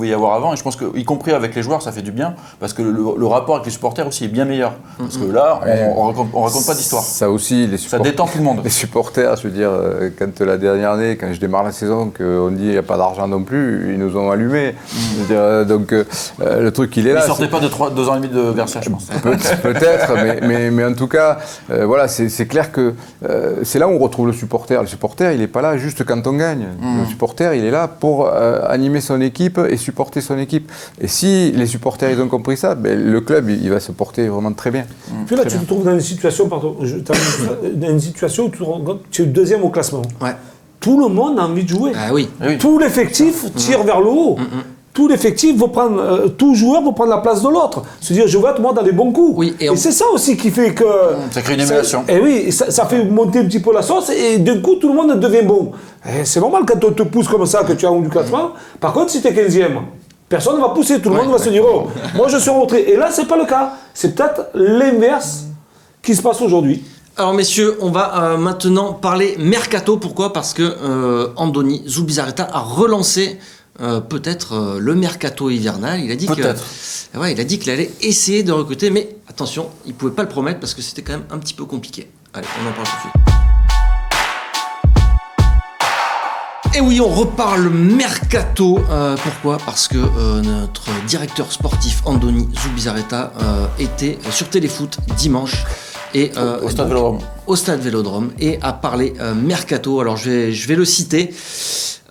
y avoir avant. Et je pense qu'y compris avec les joueurs, ça fait du bien parce que le rapport avec les supporters aussi est bien meilleur. Parce que là, on raconte pas d'histoire. Ça aussi, ça détend tout le monde. Les supporters, je veux dire, quand la dernière année, quand je démarre la saison, qu'on dit qu'il n'y a pas d'argent non plus, ils nous ont allumés. Donc, le truc, il est là. Ils ne sortaient pas de 2 ans et demi de Garcia, je pense. Peut-être, mais en tout cas, voilà, c'est clair que c'est là où on retrouve le supporter. Le supporter, il n'est pas là juste quand on gagne. Le supporter, il est là pour animer son équipe et supporter son équipe. Et si les supporters, ils ont compris ça, ben, le club, il va se porter vraiment très bien. Puis là, tu te trouves dans une situation, où tu es deuxième au classement. Ouais. Tout le monde a envie de jouer. Ah oui. Tout l'effectif tire vers le haut. Tout l'effectif veut prendre, tout joueur veut prendre la place de l'autre. Se dire, je veux être moi dans les bons coups. Oui, et c'est ça aussi qui fait que. Ça crée une émulation. Et oui, ça fait monter un petit peu la sauce et d'un coup, tout le monde devient bon. Et c'est normal quand on te pousse comme ça, que tu es en haut du classement. Par contre, si tu es 15e, personne ne va pousser. Tout le monde va se dire, oh, moi je suis en retrait. Et là, c'est pas le cas. C'est peut-être l'inverse qui se passe aujourd'hui. Alors messieurs, on va maintenant parler mercato. Pourquoi ? Parce que Andoni Zubizarreta a relancé peut-être le mercato hivernal. Il a dit qu'il allait essayer de recruter, mais attention, il ne pouvait pas le promettre parce que c'était quand même un petit peu compliqué. Allez, on en parle tout de suite. Et oui, on reparle mercato. Pourquoi ? Parce que notre directeur sportif Andoni Zubizarreta était sur Téléfoot dimanche. Et, au stade Vélodrome et a parlé mercato. Alors je vais le citer.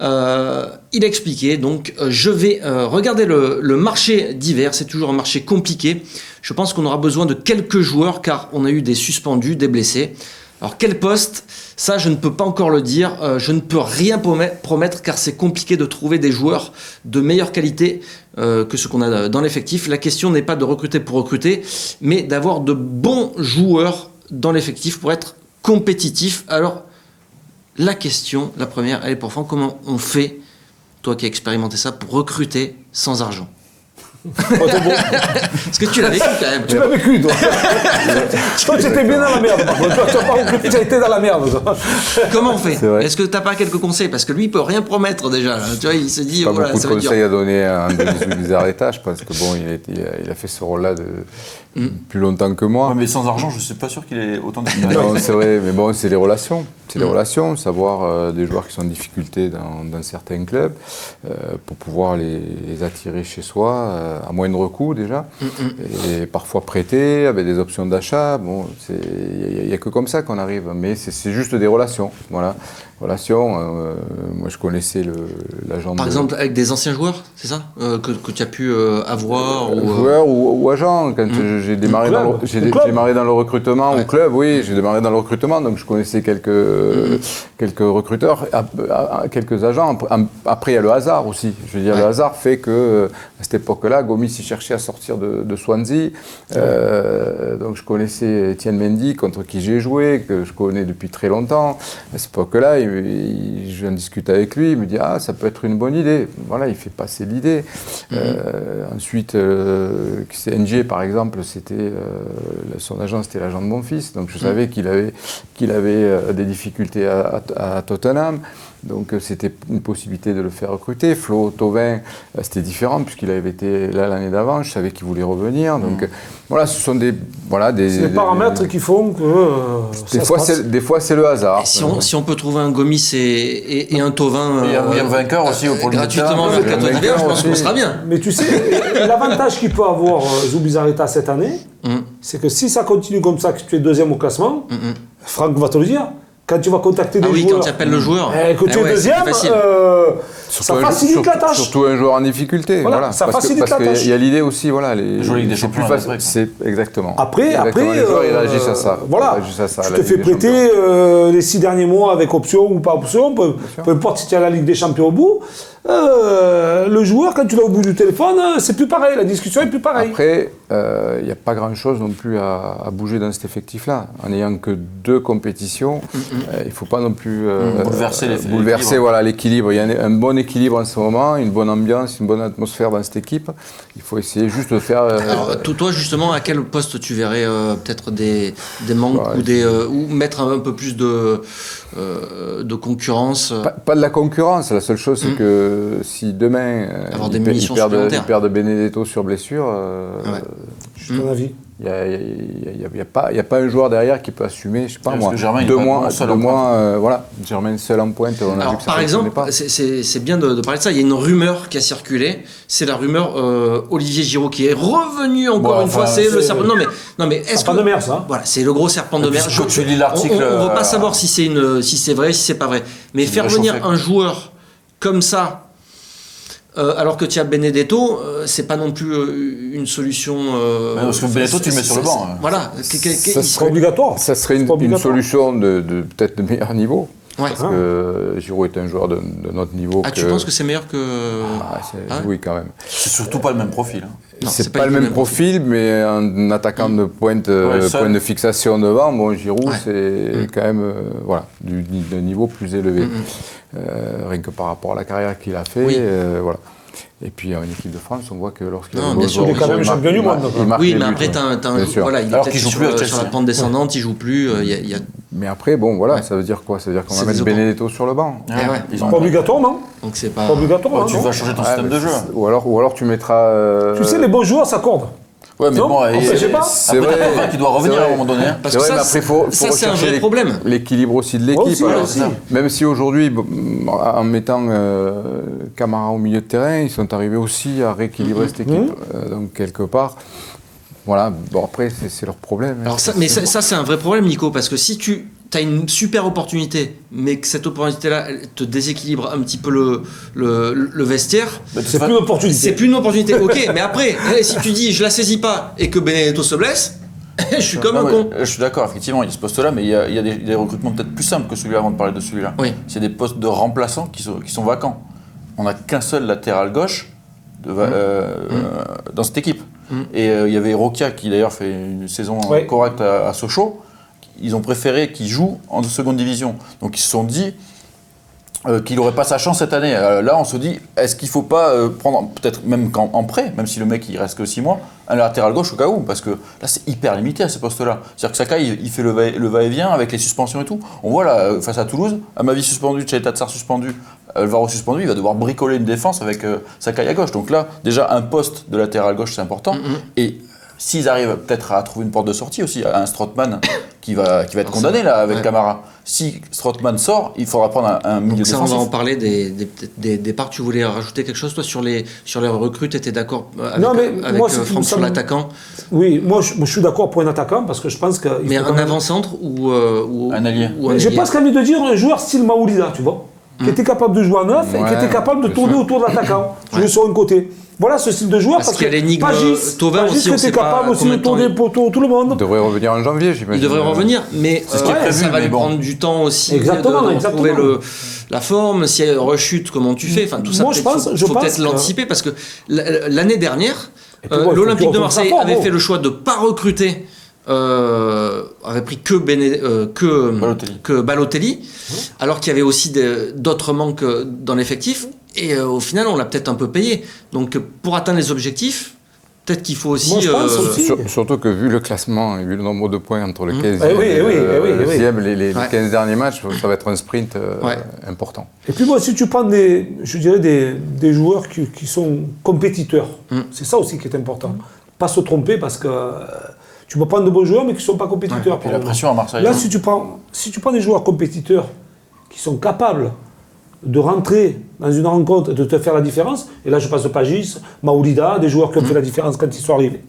Il a expliqué, donc je vais regarder le marché d'hiver, c'est toujours un marché compliqué. Je pense qu'on aura besoin de quelques joueurs car on a eu des suspendus, des blessés. Alors quel poste ? Ça je ne peux pas encore le dire, je ne peux rien promettre car c'est compliqué de trouver des joueurs de meilleure qualité que ce qu'on a dans l'effectif. La question n'est pas de recruter pour recruter, mais d'avoir de bons joueurs dans l'effectif pour être compétitif. Alors la question, la première, elle est pour Franck, comment on fait, toi qui as expérimenté ça, pour recruter sans argent ? Parce que tu l'as vécu quand même. Tu l'as vécu, toi. Toi, tu étais bien dans la merde. Toi, tu as été dans la merde. Comment on fait? Est-ce que tu n'as pas quelques conseils? Parce que lui, il ne peut rien promettre déjà. Tu vois, il se dit, pas voilà, beaucoup ça de va être dur. conseils à donner à Denis Zubizarreta. Je pense que bon, il a fait ce rôle-là plus longtemps que moi. Ouais, mais sans argent, je ne suis pas sûr qu'il ait autant de... Non, c'est vrai, mais bon, c'est les relations. C'est les relations, savoir des joueurs qui sont en difficulté dans certains clubs, pour pouvoir les attirer chez soi, à moindre coût déjà, et parfois prêter avec des options d'achat. Bon, il n'y a que comme ça qu'on arrive, mais c'est juste des relations. Voilà. Relations, moi je connaissais l'agent. Par exemple, avec des anciens joueurs, c'est ça que tu as pu avoir joueurs ou agents. Quand j'ai démarré, démarré dans le recrutement, au club, oui, j'ai démarré dans le recrutement, donc je connaissais quelques recruteurs, quelques agents. Après, il y a le hasard aussi. Je veux dire, le hasard fait que, à cette époque-là, Gomis il cherchait à sortir de Swansea. Donc je connaissais Etienne Mendy, contre qui j'ai joué, que je connais depuis très longtemps. À cette époque-là, je viens discuter avec lui, il me dit « Ah, ça peut être une bonne idée ». Voilà, il fait passer l'idée. Ensuite, NG, par exemple, son agent, c'était l'agent de mon fils. Donc je savais qu'il avait des difficultés à Tottenham. Donc c'était une possibilité de le faire recruter. Flo Thauvin, c'était différent puisqu'il avait été là l'année d'avant. Je savais qu'il voulait revenir. Donc voilà, ce sont des paramètres qui font que des fois c'est le hasard. Si on peut trouver un Gomis et un Thauvin il y a un vainqueur aussi au premier gratuitement au mercato d'hiver, je pense qu'on sera bien. Mais tu sais, l'avantage qu'il peut avoir Zubizarreta cette année, c'est que si ça continue comme ça, que tu es deuxième au classement, Franck va te le dire. Quand tu vas contacter des joueurs, quand tu appelles le joueur, que tu es deuxième, ça facilite la tâche. Surtout un joueur en difficulté. Voilà. Ça facilite la tâche. Parce qu'il y a l'idée aussi, voilà, c'est plus facile. C'est exactement. Après, les joueurs ils réagissent à ça. Voilà. Tu te fais prêter les 6 derniers mois avec option ou pas option, peu importe si tu as la Ligue des Champions au bout. Le joueur, quand tu l'as au bout du téléphone, c'est plus pareil, la discussion est plus pareille. Après, il n'y a pas grand-chose non plus à bouger dans cet effectif-là. En n'ayant que 2 compétitions, il ne faut pas non plus bouleverser l'équilibre. Il y a un bon équilibre en ce moment, une bonne ambiance, une bonne atmosphère dans cette équipe. Il faut essayer juste de faire... Alors, toi, justement, à quel poste tu verrais peut-être des manques ou mettre un peu plus de concurrence Pas de la concurrence. La seule chose, c'est que si demain ils perdent Benedetto sur blessure, juste ton avis. Il n'y a pas un joueur derrière qui peut assumer, je sais pas moi, Germain, 2 mois, voilà, Germain seul en pointe. Alors, par exemple, c'est bien de parler de ça. Il y a une rumeur qui a circulé. C'est la rumeur Olivier Giroud qui est revenu encore une fois. C'est le serpent. Non mais est-ce serpent de mer, ça. Voilà, c'est le gros serpent de mer. Tu lis l'article. On ne veut pas savoir si c'est vrai, si c'est pas vrai. Mais faire venir un joueur comme ça. Alors que tu as Benedetto, c'est pas non plus une solution. Parce que Benedetto, tu le mets sur le banc. Voilà. Ça serait obligatoire. Ça serait une solution peut-être de meilleur niveau. Parce que Giroud est un joueur de notre niveau. Tu penses que c'est meilleur que. Oui, quand même. C'est surtout pas le même profil. C'est pas le même profil, mais un attaquant de pointe de fixation devant, bon, Giroud, c'est quand même d'un niveau plus élevé. Rien que par rapport à la carrière qu'il a fait, voilà. Et puis en équipe de France, on voit que lorsqu'il a il est quand même champion du monde. Oui, mais après, voilà, il est peut-être sur la pente descendante, il joue plus. Mais après, bon, voilà, ça veut dire quoi? Ça veut dire qu'on va mettre Benedetto sur le banc. C'est pas obligatoire, non? Donc c'est pas obligatoire. Tu vas changer ton système de jeu. Ou alors tu mettras. Tu sais, les bons joueurs s'accordent. Ouais, mais bon, c'est vrai qu'il doit revenir à un moment donné. Parce que ça, c'est un vrai problème. L'équilibre aussi de l'équipe. Même si aujourd'hui, en mettant Camara au milieu de terrain, ils sont arrivés aussi à rééquilibrer cette équipe. Donc quelque part, voilà. Bon après, c'est leur problème. Alors mais ça, c'est un vrai problème, Nico, parce que si tu as une super opportunité, mais que cette opportunité-là te déséquilibre un petit peu le vestiaire. C'est plus une opportunité. C'est plus une opportunité, ok. Mais après, si tu dis je la saisis pas et que Benedetto se blesse, je suis comme un con. Je suis d'accord, effectivement, il y a ce poste-là, mais il y a des recrutements peut-être plus simples que celui-là avant de parler de celui-là. Oui. C'est des postes de remplaçants qui sont vacants. On n'a qu'un seul latéral gauche dans cette équipe. Et il y avait Rokia qui d'ailleurs fait une saison correcte à Sochaux. Ils ont préféré qu'il joue en seconde division. Donc ils se sont dit, qu'il n'aurait pas sa chance cette année. Là, on se dit, est-ce qu'il ne faut pas prendre, peut-être même en prêt, même si le mec il reste que 6 mois, un latéral gauche au cas où, parce que là, c'est hyper limité à ce poste-là. C'est-à-dire que Sakai, il fait le va-et-vient avec les suspensions et tout. On voit là, face à Toulouse, Amavi suspendu, Tchaïta Tsar suspendu, Alvaro suspendu, il va devoir bricoler une défense avec Sakai à gauche. Donc là, déjà, un poste de latéral gauche, c'est important. Et s'ils arrivent peut-être à trouver une porte de sortie aussi, à un Strootman qui va être condamné là avec Camara. Si Strootman sort, il faudra prendre un milieu défensif. On va en parler des départs. Tu voulais rajouter quelque chose toi sur les recrues? Tu étais d'accord avec moi, Franck sur l'attaquant? Oui, moi je suis d'accord pour un attaquant parce que je pense que. Mais un avant-centre ou un allié. J'ai presque envie de dire un joueur style Maoulida, tu vois, qui était capable de jouer à 9 et qui était capable de tourner autour de l'attaquant, jouer sur un côté. Voilà ce style de joueur parce qu'il y a l'énigme Thauvin aussi, on sait pas capable aussi de tourner pour tout le monde. Il devrait revenir en janvier, j'imagine. Il devrait revenir, mais ça va lui prendre du temps aussi de trouver la forme. Si elle rechute, comment tu fais? Enfin, tout ça, il faut peut-être l'anticiper parce que l'année dernière, l'Olympique de Marseille avait fait le choix de ne pas recruter. Avait pris que Balotelli, alors qu'il y avait aussi d'autres manques dans l'effectif. Et au final, on l'a peut-être un peu payé. Donc, pour atteindre les objectifs, peut-être qu'il faut aussi... Moi, je pense aussi. Surtout que vu le classement et vu le nombre de points entre le 15e et le 10e, les 15 derniers matchs, ça va être un sprint important. Et puis moi, si tu prends des joueurs qui sont compétiteurs, c'est ça aussi qui est important. Pas se tromper parce que... Tu peux prendre de bons joueurs, mais qui ne sont pas compétiteurs. Et la pression à Marseille. Là, si tu prends des joueurs compétiteurs qui sont capables de rentrer dans une rencontre et de te faire la différence, et là, je passe Pagis, Maoulida, des joueurs qui ont fait la différence quand ils sont arrivés.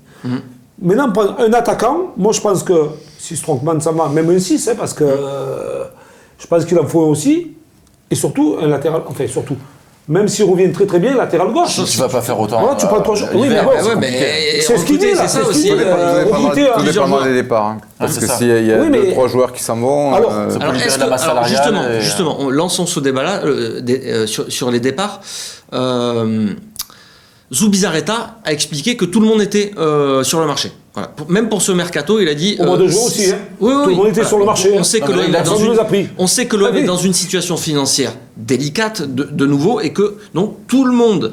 Maintenant, un attaquant, moi, je pense que si Strootman s'en va, même un 6, parce que je pense qu'il en faut aussi, et surtout, un latéral, enfin, surtout. Même s'il revient très très bien, latéral gauche. Tu vas pas faire autant. Voilà, tu prends 3 jours. Oui, mais c'est ce qu'il dit là. C'est ça aussi. Tout dépend des départs. Parce que s'il y a 2-3 joueurs qui s'en vont. Alors justement, lançons ce débat-là sur les départs. Zubizarreta a expliqué que tout le monde était sur le marché. Voilà. Même pour ce mercato, il a dit... Au mois de juin aussi, tout le monde était sur le marché. On sait que l'OM est dans une situation financière délicate de nouveau et que donc tout le monde...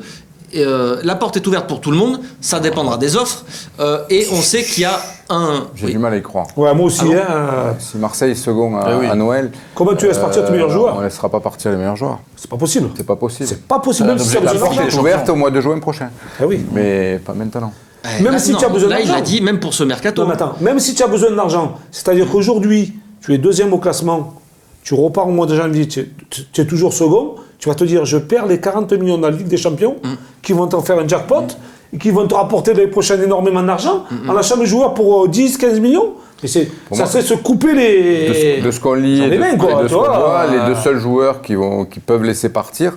la porte est ouverte pour tout le monde, ça dépendra des offres et on sait qu'il y a un... J'ai du mal à y croire. Ouais, moi aussi. Si Marseille est second à Noël... Comment tu laisses partir tes meilleurs joueurs? On ne laissera pas partir les meilleurs joueurs. C'est pas possible. C'est pas possible. C'est pas possible. La porte est ouverte au mois de juin prochain. Oui. Mais pas maintenant. Même si tu as besoin d'argent. Là, il a dit, même pour ce mercato. Non, mais attends, même si tu as besoin d'argent, c'est-à-dire qu'aujourd'hui, tu es deuxième au classement, tu repars au mois de janvier, tu es toujours second, tu vas te dire, je perds les 40 millions dans la Ligue des Champions, qui vont t'en faire un jackpot, et qui vont te rapporter l'année prochaine énormément d'argent, en achetant le joueur pour 10-15 millions. Mais ça serait se couper les... De ce qu'on lit, les deux seuls joueurs qui peuvent laisser partir,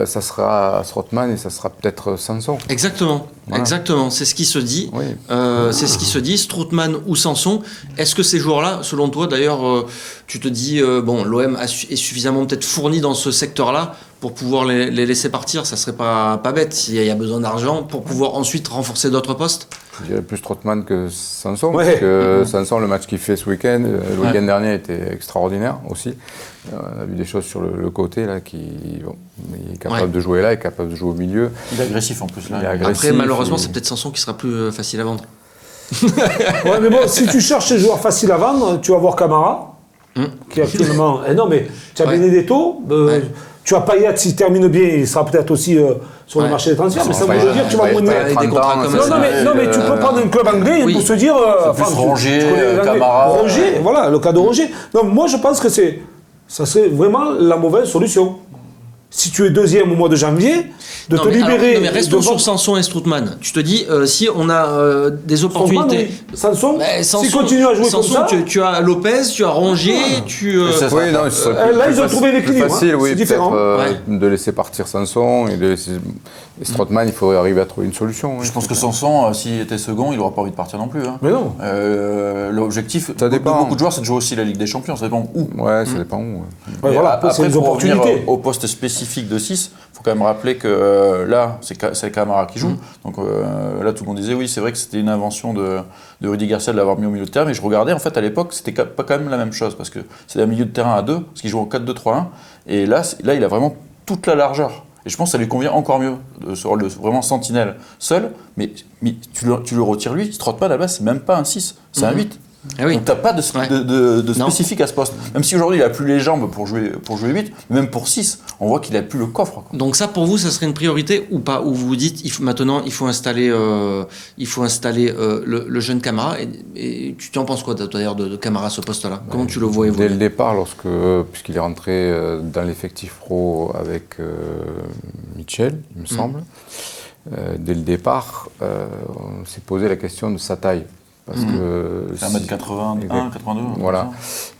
ça sera Strootman et ça sera peut-être Sanson. Exactement, exactement. C'est ce qui se dit. Oui. C'est ce qui se dit, Strootman ou Sanson. Est-ce que ces joueurs-là, selon toi, d'ailleurs, tu te dis, l'OM est suffisamment peut-être fourni dans ce secteur-là pour pouvoir les laisser partir? Ça serait pas bête s'il y a besoin d'argent pour pouvoir ensuite renforcer d'autres postes? Je dirais plus Strootman que Sanson, parce que Sanson, le match qu'il fait ce week-end, le week-end dernier était extraordinaire aussi. On a vu des choses sur le côté, là, il est capable de jouer là, il est capable de jouer au milieu. Il est agressif en plus. Là. Après, malheureusement, c'est peut-être Sanson qui sera plus facile à vendre. Ouais, mais bon, si tu cherches les joueurs faciles à vendre, tu vas voir Camara, qui actuellement... non, mais tu as Benedetto, tu as Payet, s'il termine bien, il sera peut-être aussi sur le marché des transferts, mais ça veut dire que tu vas moins... Non, mais tu peux prendre un club anglais pour se dire... Roger, Camara... Roger, voilà, le cas de Roger. Non, moi, je pense que ça serait vraiment la mauvaise solution. Si tu es deuxième au mois de janvier, te libérer... mais restons sur Sanson et Strootman. Tu te dis, si on a des opportunités... Sanson, s'il continue à jouer comme ça... Tu as Lopez, tu as Rongier, là, ils ont trouvé l'équilibre. C'est différent. De laisser partir Sanson et de laisser... Strootman, il faudrait arriver à trouver une solution. Je pense que Sanson, s'il était second, il n'aura pas envie de partir non plus. Mais non. L'objectif de beaucoup de joueurs, c'est de jouer aussi la Ligue des Champions. Ça dépend où. Ouais, ça dépend où. Après, c'est des opportunités. Au poste spécifique. spécifique de 6. Il faut quand même rappeler que là, c'est Camara qui joue. Donc là, tout le monde disait oui, c'est vrai que c'était une invention de Rudy Garcia de l'avoir mis au milieu de terrain. Mais je regardais, en fait, à l'époque, c'était pas quand même la même chose parce que c'était un milieu de terrain à 2, parce qu'il joue en 4-2-3-1. Et là, il a vraiment toute la largeur. Et je pense que ça lui convient encore mieux, ce rôle de vraiment sentinelle seul. Mais tu le retires lui, Strootman, à la base, c'est même pas un 6, c'est un 8. Ah oui. Donc t'as pas de spécifique à ce poste. Même si aujourd'hui il a plus les jambes pour jouer 8, même pour 6, on voit qu'il a plus le coffre, quoi. Donc ça pour vous, ça serait une priorité ou pas? Ou vous vous dites, il faut installer le jeune Camara et tu en penses quoi d'ailleurs de Camara à ce poste-là? Comment tu le vois évoluer? Dès le départ, puisqu'il est rentré dans l'effectif pro avec Mitchell, il me semble, dès le départ, on s'est posé la question de sa taille. Parce que c'est 1m81, 82. Voilà.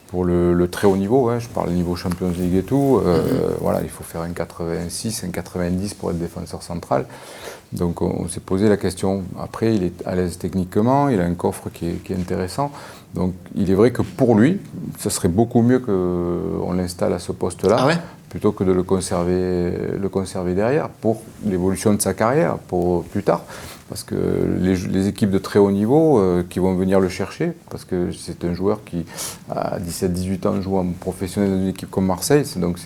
Pour le très haut niveau, je parle niveau Champions League et tout, voilà, il faut faire un 86, un 90 pour être défenseur central. Donc on s'est posé la question. Après, il est à l'aise techniquement, il a un coffre qui est intéressant. Donc il est vrai que pour lui, ce serait beaucoup mieux qu'on l'installe à ce poste-là, plutôt que de le conserver derrière pour l'évolution de sa carrière, pour plus tard. Parce que les équipes de très haut niveau qui vont venir le chercher, parce que c'est un joueur qui, à 17-18 ans, joue en professionnel dans une équipe comme Marseille, donc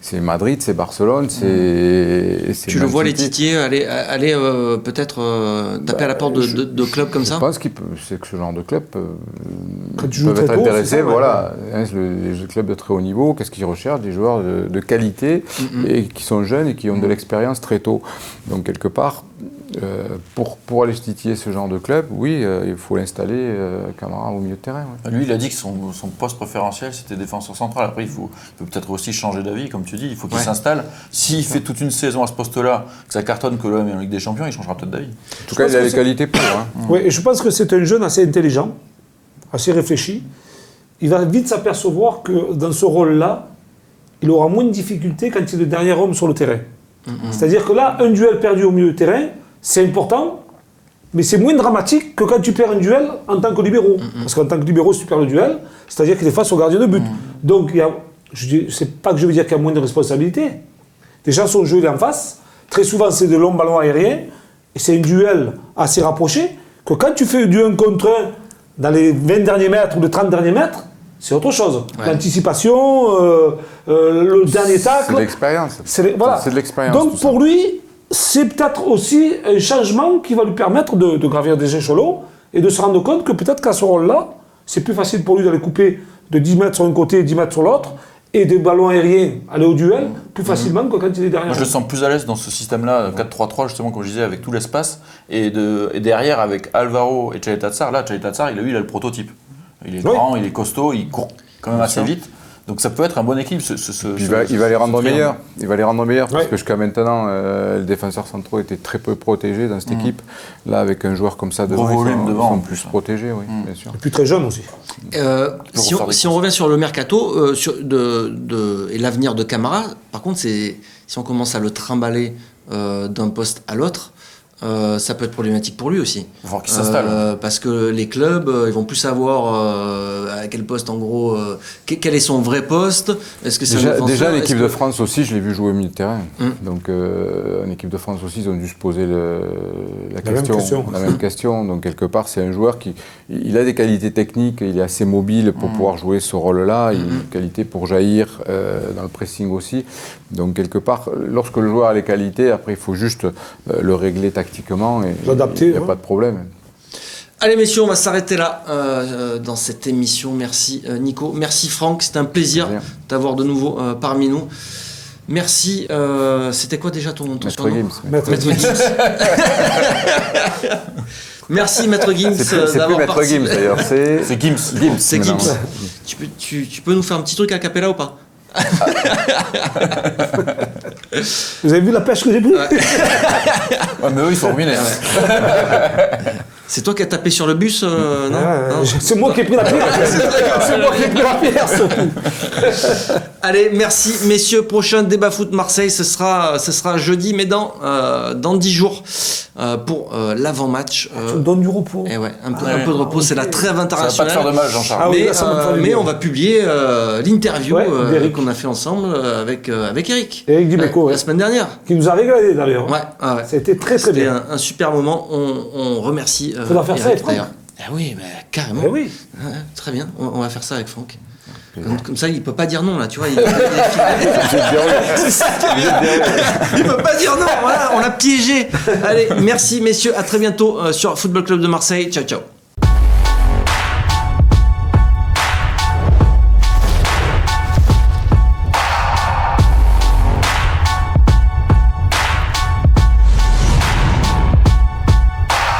c'est Madrid, c'est Barcelone, c'est Tu le vois les titiller aller peut-être taper à la porte de clubs comme ça? Je pense que ce genre de club peuvent être intéressés. Voilà, les clubs de très haut niveau, qu'est-ce qu'ils recherchent? Des joueurs de qualité et qui sont jeunes et qui ont de l'expérience très tôt. Donc quelque part, pour aller titiller ce genre de club, oui, il faut l'installer Camara au milieu de terrain. Ouais. Lui, il a dit que son poste préférentiel, c'était défenseur central. Après, il peut peut-être aussi changer d'avis, comme tu dis. Il faut qu'il s'installe. S'il fait toute une saison à ce poste-là, que ça cartonne que l'OM est en Ligue des Champions, il changera peut-être d'avis. En tout cas, il a les qualités pour. Oui, et je pense que c'est un jeune assez intelligent, assez réfléchi. Il va vite s'apercevoir que dans ce rôle-là, il aura moins de difficultés quand il est le dernier homme sur le terrain. C'est-à-dire que là, un duel perdu au milieu de terrain, c'est important, mais c'est moins dramatique que quand tu perds un duel en tant que libéraux. Parce qu'en tant que libéraux, si tu perds le duel, c'est-à dire qu'il est face au gardien de but. Donc, c'est pas que je veux dire qu'il y a moins de responsabilité. Déjà, son jeu il est en face. Très souvent, c'est de longs ballons aériens. Et c'est un duel assez rapproché. Que quand tu fais du 1 contre 1 dans les 20 derniers mètres ou les 30 derniers mètres, c'est autre chose. L'anticipation, le dernier tacle. C'est de l'expérience. Voilà. C'est de l'expérience. Donc, pour lui, c'est peut-être aussi un changement qui va lui permettre de gravir des échelons et de se rendre compte que peut-être qu'à ce rôle-là, c'est plus facile pour lui d'aller couper de 10 mètres sur un côté et 10 mètres sur l'autre et des ballons aériens aller au duel plus facilement que quand il est derrière. Moi, je le sens plus à l'aise dans ce système-là, 4-3-3, justement, comme je disais, avec tout l'espace et derrière avec Alvaro et Chalet Tatsar. Là, Chalet Tatsar, il a le prototype. Il est grand, il est costaud, il court quand même assez vite. Donc ça peut être un bon équilibre. Il va les rendre meilleurs. Il va les rendre meilleurs parce que jusqu'à maintenant, les défenseurs centraux étaient très peu protégés dans cette équipe. Là, avec un joueur comme ça devant, ils sont plus protégés, oui, bien sûr. Et puis très jeune aussi. Si on revient sur le mercato et l'avenir de Camara, par contre, si on commence à le trimballer d'un poste à l'autre, ça peut être problématique pour lui aussi. Il va falloir qu'il s'installe. Parce que les clubs, ils vont plus savoir à quel poste, en gros, quel est son vrai poste. Est-ce que c'est déjà l'équipe de France aussi, je l'ai vu jouer au milieu de terrain. Donc, en équipe de France aussi, ils ont dû se poser la même question. Donc, quelque part, c'est un joueur il a des qualités techniques, il est assez mobile pour pouvoir jouer ce rôle-là. Il a une qualité pour jaillir dans le pressing aussi. Donc, quelque part, lorsque le joueur a les qualités, après, il faut juste le régler tactiquement et il n'y a pas de problème. Allez messieurs, on va s'arrêter là dans cette émission. Merci Nico, merci Franck, c'était un plaisir d'avoir de nouveau parmi nous. Merci, c'était quoi déjà ton Maître Gims. Maître Gims. Merci Maître Gims d'avoir Maître Gims d'ailleurs, c'est Gims. C'est Gims. Tu peux nous faire un petit truc a cappella ou pas? Vous avez vu la pêche que j'ai prise? Mais eux ils sont ruinés. C'est toi qui as tapé sur le bus, non? C'est moi qui ai pris la pierre. C'est moi qui ai pris la pierre surtout. Allez, merci messieurs. Prochain débat foot Marseille, ce sera jeudi, mais dans 10 jours pour l'avant-match. Tu me donnes du repos. Et ouais, un peu de repos. C'est la trêve internationale. Ça va pas te faire de mal, Jean-Charles. Mais on va publier l'interview qu'on a fait ensemble avec Eric. Eric Dimeco, la semaine dernière. Qui nous a régalé d'ailleurs. Ouais. C'était très très bien. C'était un super moment. On remercie. Il faudra faire ça avec Franck. Oui, mais carrément. Oui. Très bien. On va faire ça avec Franck. Comme ça, il peut pas dire non là, tu vois. Il peut pas dire non. Voilà, on l'a piégé. Allez, merci messieurs. À très bientôt sur Football Club de Marseille. Ciao, ciao.